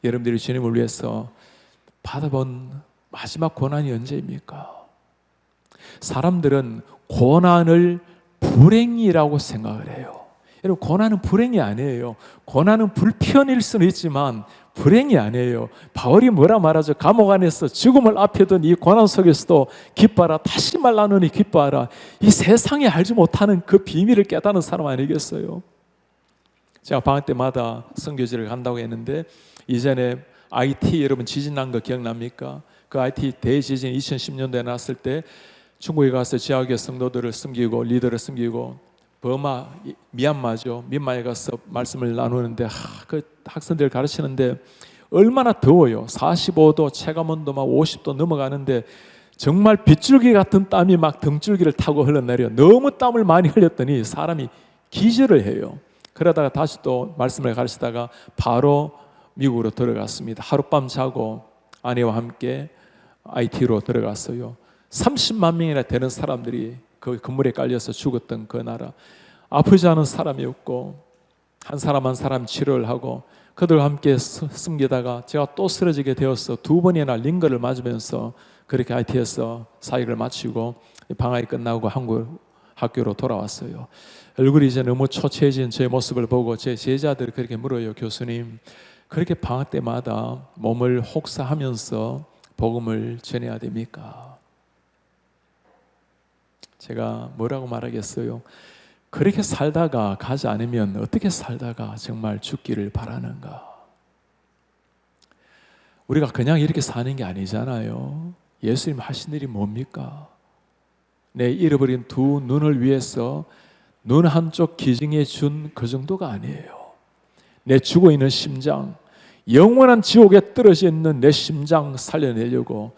여러분들이 주님을 위해서 받아본 마지막 고난이 언제입니까? 사람들은 고난을 불행이라고 생각을 해요. 여러분, 고난은 불행이 아니에요. 고난은 불편일 수는 있지만 불행이 아니에요. 바울이 뭐라 말하죠? 감옥 안에서 죽음을 앞에 둔 이 고난 속에서도 기뻐하라. 다시 말하노니 기뻐하라. 이 세상에 알지 못하는 그 비밀을 깨닫는 사람 아니겠어요? 제가 방학 때마다 선교지를 간다고 했는데 이전에 IT 여러분 지진 난 거 기억납니까? 그 IT 대지진 2010년도에 났을 때 중국에 가서 지역의 성도들을 섬기고 리더를 섬기고 버마, 미얀마에 가서 말씀을 나누는데 그 학생들 가르치는데 얼마나 더워요. 45도, 체감온도 막 50도 넘어가는데 정말 빗줄기 같은 땀이 막 등줄기를 타고 흘러내려. 너무 땀을 많이 흘렸더니 사람이 기절을 해요. 그러다가 다시 또 말씀을 가르치다가 바로 미국으로 들어갔습니다. 하룻밤 자고 아내와 함께 IT로 들어갔어요. 30만 명이나 되는 사람들이 그 건물에 깔려서 죽었던 그 나라. 아프지 않은 사람이 없고 한 사람 한 사람 치료를 하고 그들과 함께 숨기다가 제가 또 쓰러지게 되어서 2번이나 링거를 맞으면서 그렇게 IT에서 사역을 마치고 방학이 끝나고 한국 학교로 돌아왔어요. 얼굴이 이제 너무 초췌해진 제 모습을 보고 제 제자들이 그렇게 물어요. 교수님, 그렇게 방학 때마다 몸을 혹사하면서 복음을 전해야 됩니까? 제가 뭐라고 말하겠어요? 그렇게 살다가 가지 않으면 어떻게 살다가 정말 죽기를 바라는가? 우리가 그냥 이렇게 사는 게 아니잖아요. 예수님 하신 일이 뭡니까? 내 잃어버린 두 눈을 위해서 눈 한쪽 기증해 준 그 정도가 아니에요. 내 죽어있는 심장, 영원한 지옥에 떨어져 있는 내 심장 살려내려고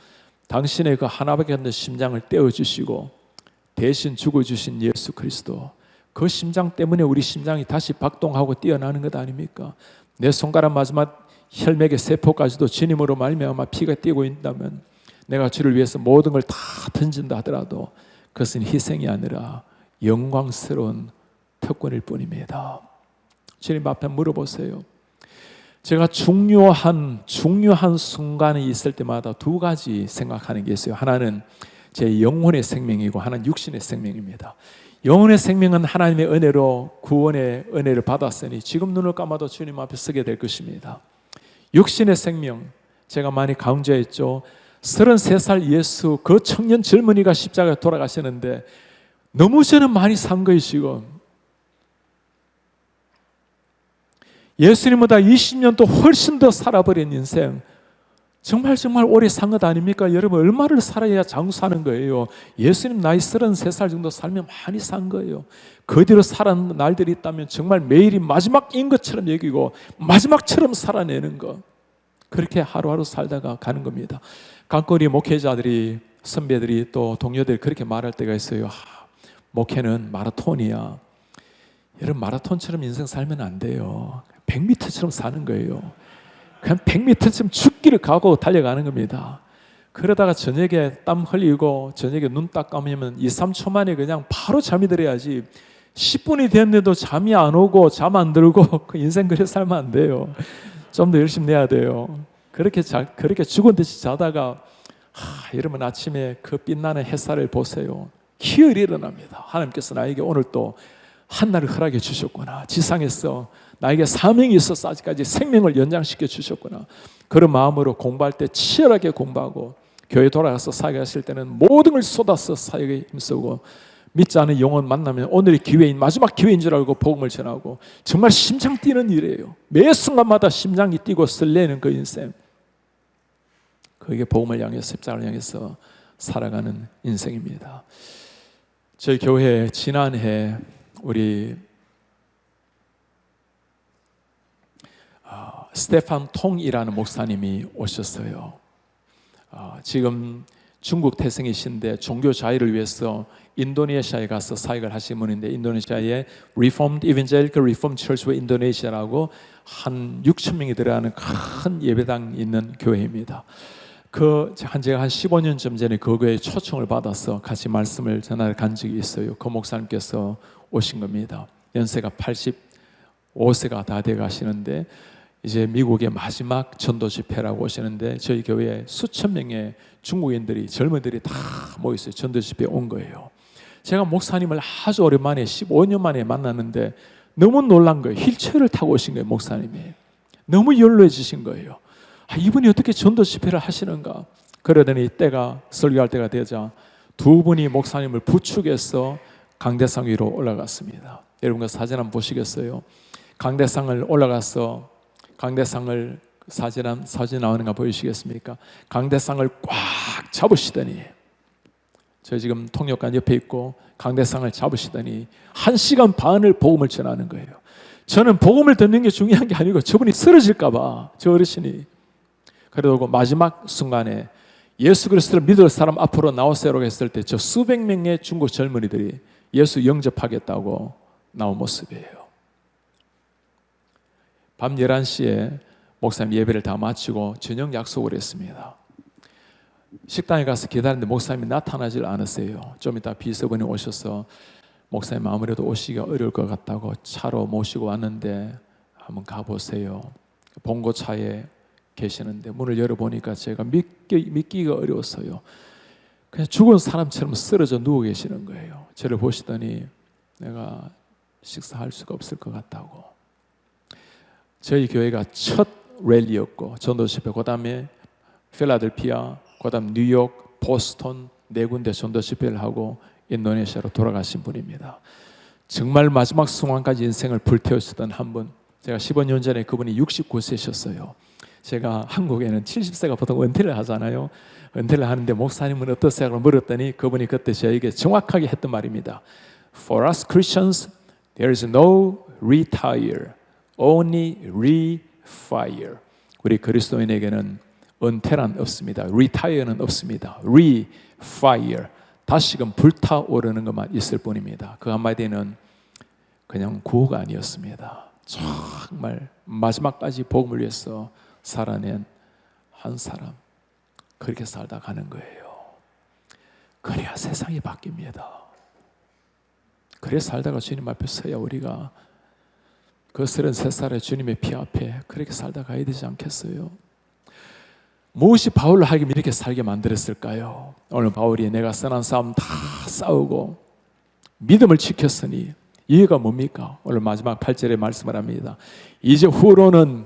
당신의 그 하나밖에 없는 심장을 떼어주시고 대신 죽어주신 예수 그리스도, 그 심장 때문에 우리 심장이 다시 박동하고 뛰어나는 것 아닙니까? 내 손가락 마지막 혈맥의 세포까지도 주님으로 말미암아 피가 뛰고 있다면 내가 주를 위해서 모든 걸 다 던진다 하더라도 그것은 희생이 아니라 영광스러운 특권일 뿐입니다. 주님 앞에 물어보세요. 제가 중요한 순간이 있을 때마다 두 가지 생각하는 게 있어요. 하나는 제 영혼의 생명이고 하나는 육신의 생명입니다. 영혼의 생명은 하나님의 은혜로 구원의 은혜를 받았으니 지금 눈을 감아도 주님 앞에 서게 될 것입니다. 육신의 생명, 제가 많이 강조했죠. 33살 예수 그 청년 젊은이가 십자가에 돌아가시는데 너무 저는 많이 산 거예요. 지금 예수님보다 20년 또 훨씬 더 살아버린 인생, 정말 오래 산 것 아닙니까? 여러분 얼마를 살아야 장수하는 거예요? 예수님 나이 33살 정도 살면 많이 산 거예요. 그 뒤로 살아난 날들이 있다면 정말 매일이 마지막인 것처럼 여기고 마지막처럼 살아내는 것, 그렇게 하루하루 살다가 가는 겁니다. 강거리 목회자들이, 선배들이 또 동료들이 그렇게 말할 때가 있어요. 목회는 마라톤이야. 여러분 마라톤처럼 인생 살면 안 돼요. 100m처럼 사는 거예요. 그냥 100m쯤 죽기를 각오하고 달려가는 겁니다. 그러다가 저녁에 땀 흘리고 저녁에 눈 딱 감으면 2, 3초 만에 그냥 바로 잠이 들어야지 10분이 됐는데도 잠이 안 오고 잠 안 들고 그 인생 그렇게 살면 안 돼요. 좀 더 열심히 내야 돼요. 그렇게 죽은 듯이 자다가 여러분 아침에 그 빛나는 햇살을 보세요. 희열이 일어납니다. 하나님께서 나에게 오늘 또 한날을 허락해 주셨구나. 지상에서 나에게 사명이 있어서 아직까지 생명을 연장시켜 주셨구나. 그런 마음으로 공부할 때 치열하게 공부하고 교회 돌아가서 사역하실 때는 모든 걸 쏟아서 사역에 힘쓰고 믿지 않은 영혼 만나면 오늘의 기회인, 마지막 기회인 줄 알고 복음을 전하고 정말 심장 뛰는 일이에요. 매 순간마다 심장이 뛰고 설레는 그 인생, 그게 복음을 향해서 십자가를 향해서 살아가는 인생입니다. 저희 교회 지난해 우리 스테판 통이라는 목사님이 오셨어요. 지금 중국 태생이신데 종교 자유를 위해서 인도네시아에 가서 사역을 하신 분인데, 인도네시아에 Reformed Evangelical Reformed Church of Indonesia라고 한 6천 명이 들어가는 큰 예배당이 있는 교회입니다. 제가 한 15년쯤 전에 그 교회에 초청을 받아서 같이 말씀을 전하러 간 적이 있어요. 그 목사님께서 오신 겁니다. 연세가 85세가 다 돼 가시는데 이제 미국의 마지막 전도 집회라고 오시는데 저희 교회에 수천 명의 중국인들이, 젊은이들이 다 모였어요. 전도 집회에 온 거예요. 제가 목사님을 아주 오랜만에 15년 만에 만났는데 너무 놀란 거예요. 휠체어를 타고 오신 거예요. 목사님이 너무 연로해지신 거예요. 이분이 어떻게 전도 집회를 하시는가? 그러더니 때가, 설교할 때가 되자 두 분이 목사님을 부축해서 강대상 위로 올라갔습니다. 여러분 그 사진 한번 보시겠어요? 강대상을 올라가서 강대상을 사진 나오는 거 보이시겠습니까? 강대상을 꽉 잡으시더니, 저 지금 통역관 옆에 있고 강대상을 잡으시더니 1시간 반을 복음을 전하는 거예요. 저는 복음을 듣는 게 중요한 게 아니고 저분이 쓰러질까 봐, 저 어르신이. 그러고 마지막 순간에 예수 그리스도를 믿을 사람 앞으로 나오세요라고 했을 때 저 수백 명의 중국 젊은이들이 예수 영접하겠다고 나온 모습이에요. 밤 11시에 목사님 예배를 다 마치고 저녁 약속을 했습니다. 식당에 가서 기다리는데 목사님이 나타나질 않았어요. 좀 이따 비서분이 오셔서 목사님 아무래도 오시기가 어려울 것 같다고 차로 모시고 왔는데 한번 가보세요. 봉고차에 계시는데 문을 열어보니까 제가 믿기가 어려웠어요. 그냥 죽은 사람처럼 쓰러져 누워 계시는 거예요. 저를 보시더니 내가 식사할 수가 없을 것 같다고. 저희 교회가 첫 랠리였고 전도 집회, 그 다음에 필라델피아, 그 다음 뉴욕, 보스턴 네 군데 전도 집회를 하고 인도네시아로 돌아가신 분입니다. 정말 마지막 순간까지 인생을 불태우셨던 한 분. 제가 15년 전에 그분이 69세셨어요. 제가 한국에는 70세가 보통 은퇴를 하잖아요. 은퇴를 하는데 목사님은 어떠세요? 물었더니 그분이 그때 저에게 정확하게 했던 말입니다. For us Christians, there is no retire, only refire. 우리 그리스도인에게는 은퇴란 없습니다. retire는 없습니다. refire, 다시금 불타오르는 것만 있을 뿐입니다. 그 한마디는 그냥 구호가 아니었습니다. 정말 마지막까지 복음을 위해서 살아낸 한 사람, 그렇게 살다 가는 거예요. 그래야 세상이 바뀝니다. 그래 살다가 주님 앞에 서야 우리가 그 33살의 주님의 피 앞에 그렇게 살다 가야 되지 않겠어요? 무엇이 바울을 하긴 이렇게 살게 만들었을까요? 오늘 바울이 내가 선한 싸움 다 싸우고 믿음을 지켰으니 이유가 뭡니까? 오늘 마지막 8절에 말씀을 합니다. 이제 후로는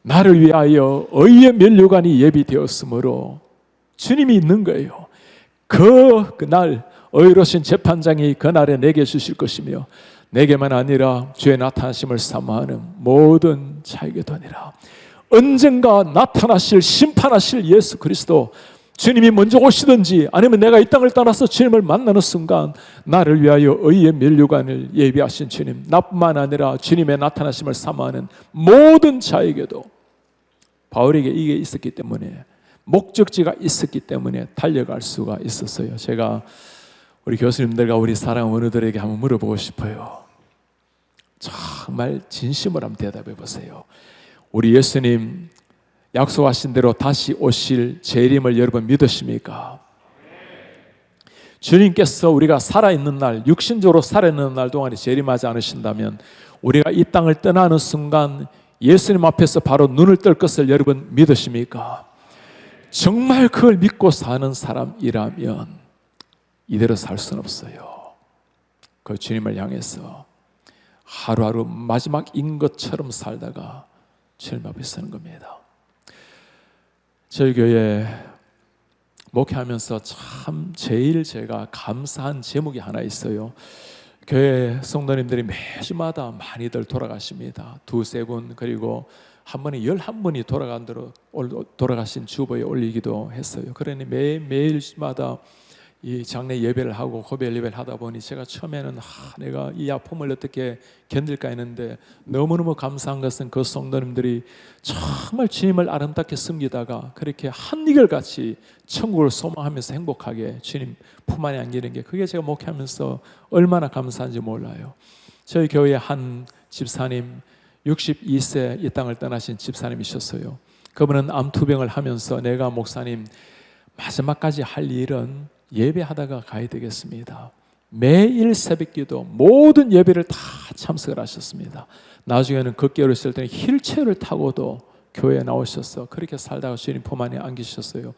나를 위하여 의의 면류관이 예비되었으므로 주님이 있는 거예요. 그날 의로우신 재판장이 그날에 내게 주실 것이며 내게만 아니라 주의 나타나심을 사모하는 모든 자에게 도니라. 언젠가 나타나실 심판하실 예수 그리스도, 주님이 먼저 오시든지 아니면 내가 이 땅을 떠나서 주님을 만나는 순간 나를 위하여 의의 면류관을 예비하신 주님, 나뿐만 아니라 주님의 나타나심을 사모하는 모든 자에게도, 바울에게 이게 있었기 때문에, 목적지가 있었기 때문에 달려갈 수가 있었어요. 제가 우리 교수님들과 우리 사랑하는 어른들에게 한번 물어보고 싶어요. 정말 진심으로 한번 대답해 보세요. 우리 예수님 약속하신 대로 다시 오실 재림을 여러분 믿으십니까? 주님께서 우리가 살아있는 날, 육신적으로 살아있는 날 동안에 재림하지 않으신다면 우리가 이 땅을 떠나는 순간 예수님 앞에서 바로 눈을 뜰 것을 여러분 믿으십니까? 정말 그걸 믿고 사는 사람이라면 이대로 살 수는 없어요. 그 주님을 향해서 하루하루 마지막인 것처럼 살다가 주님 앞에 서는 겁니다. 저희 교회 목회하면서 참 제일 제가 감사한 제목이 하나 있어요. 교회 성도님들이 매주마다 많이들 돌아가십니다. 두세 분, 그리고 한 번에 11분이 돌아가신 주보에 올리기도 했어요. 그러니 매일마다 이 장례 예배를 하고 고별 예배를 하다 보니 제가 처음에는 내가 이 아픔을 어떻게 견딜까 했는데 너무너무 감사한 것은 그 성도님들이 정말 주님을 아름답게 섬기다가 그렇게 한결같이 천국을 소망하면서 행복하게 주님 품 안에 안기는 게, 그게 제가 목회하면서 얼마나 감사한지 몰라요. 저희 교회 한 집사님, 62세 이 땅을 떠나신 집사님이셨어요. 그분은 암투병을 하면서 내가 목사님 마지막까지 할 일은 예배하다가 가야 되겠습니다. 매일 새벽기도 모든 예배를 다 참석을 하셨습니다. 나중에는 극기 어렸을 때는 휠체어를 타고도 교회에 나오셔서 그렇게 살다가 주님 품 안에 안기셨어요.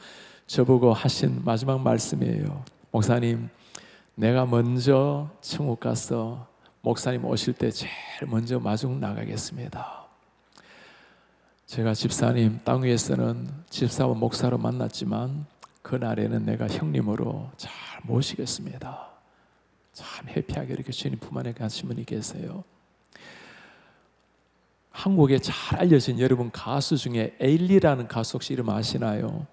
저보고 하신 마지막 말씀이에요. 목사님, 내가 먼저 천국 가서 목사님 오실 때 제일 먼저 마중 나가겠습니다. 제가 집사님 땅 위에서는 집사와 목사로 만났지만 그날에는 내가 형님으로 잘 모시겠습니다. 참 해피하게 이렇게 주님 품 안에 가신 분이 계세요. 한국에 잘 알려진 여러분 가수 중에 에일리라는 가수 혹시 이름 아시나요?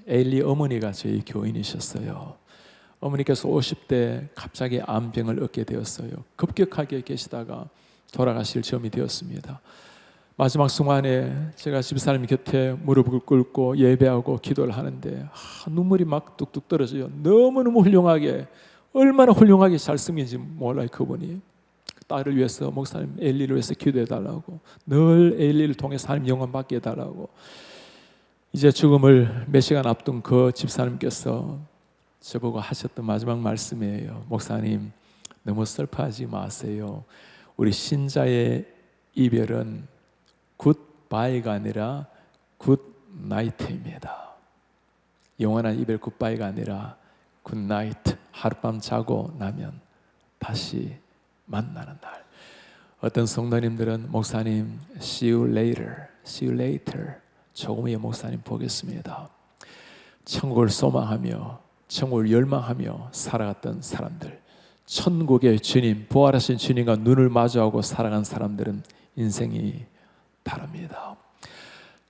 에일리 어머니가 저희 교인이셨어요. 어머니께서 50대 갑자기 암병을 얻게 되었어요. 급격하게 계시다가 돌아가실 점이 되었습니다. 마지막 순간에 제가 집사님 곁에 무릎을 꿇고 예배하고 기도를 하는데 눈물이 막 뚝뚝 떨어져요. 너무너무 훌륭하게, 얼마나 훌륭하게 잘 섬긴지 몰라요. 그분이 딸을 위해서 목사님 엘리를 위해서 기도해 달라고, 늘 엘리를 통해서 하나님 영광 받게 해달라고. 이제 죽음을 몇 시간 앞둔 그 집사님께서 저보고 하셨던 마지막 말씀이에요. 목사님, 너무 슬퍼하지 마세요. 우리 신자의 이별은 굿바이가 아니라 굿나이트입니다. 영원한 이별 굿바이가 아니라 굿나이트, 하룻밤 자고 나면 다시 만나는 날. 어떤 성도님들은 목사님 see you later 조금 후에 목사님 보겠습니다. 천국을 소망하며 천국을 열망하며 살아갔던 사람들, 천국의 주님, 부활하신 주님과 눈을 마주하고 살아간 사람들은 인생이 다릅니다.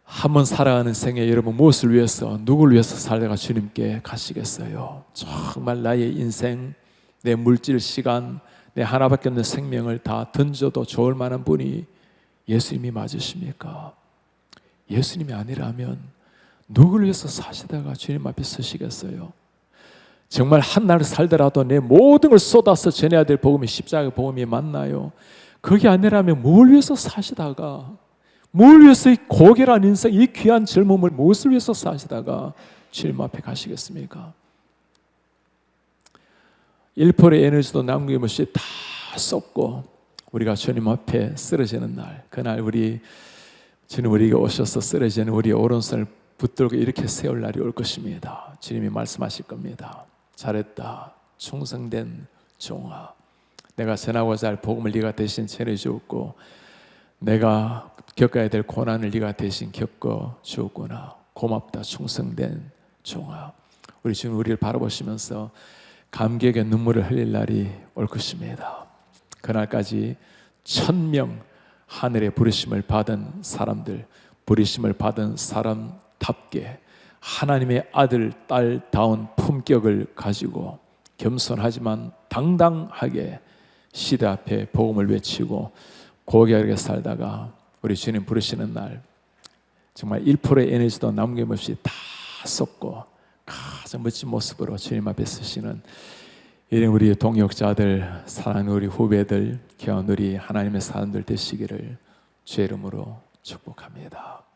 한번 살아가는 생에 여러분 무엇을 위해서, 누구를 위해서 살다가 주님께 가시겠어요? 정말 나의 인생, 내 물질, 시간, 내 하나밖에 없는 생명을 다 던져도 좋을 만한 분이 예수님이 맞으십니까? 예수님이 아니라면 누구를 위해서 사시다가 주님 앞에 서시겠어요? 정말 한날 살더라도 내 모든 걸 쏟아서 전해야 될 복음이 십자가 복음이 맞나요? 그게 아니라면 뭘 위해서 사시다가, 뭘 위해서 이 고결한 인생, 이 귀한 젊음을 무엇을 위해서 사시다가 주님 앞에 가시겠습니까? 1%의 에너지도 남김없이 다 쏟고 우리가 주님 앞에 쓰러지는 날, 그날 주님 우리에게 오셔서 쓰러지는 우리의 오른손을 붙들고 이렇게 세울 날이 올 것입니다. 주님이 말씀하실 겁니다. 잘했다, 충성된 종아. 내가 전하고자 할 복음을 네가 대신 전해주었고 내가 겪어야 될 고난을 네가 대신 겪어주었구나. 고맙다, 충성된 종아. 우리 주님 우리를 바라보시면서 감격의 눈물을 흘릴 날이 올 것입니다. 그날까지 1000명 하늘의 부르심을 받은 사람들, 부르심을 받은 사람답게 하나님의 아들, 딸다운 품격을 가지고 겸손하지만 당당하게 시대 앞에 복음을 외치고 고귀하게 살다가 우리 주님 부르시는 날 정말 1%의 에너지도 남김없이 다 쏟고 가장 멋진 모습으로 주님 앞에 서시는 이런 우리 동역자들, 사랑하는 우리 후배들, 귀한 우리 하나님의 사람들 되시기를 주의 이름으로 축복합니다.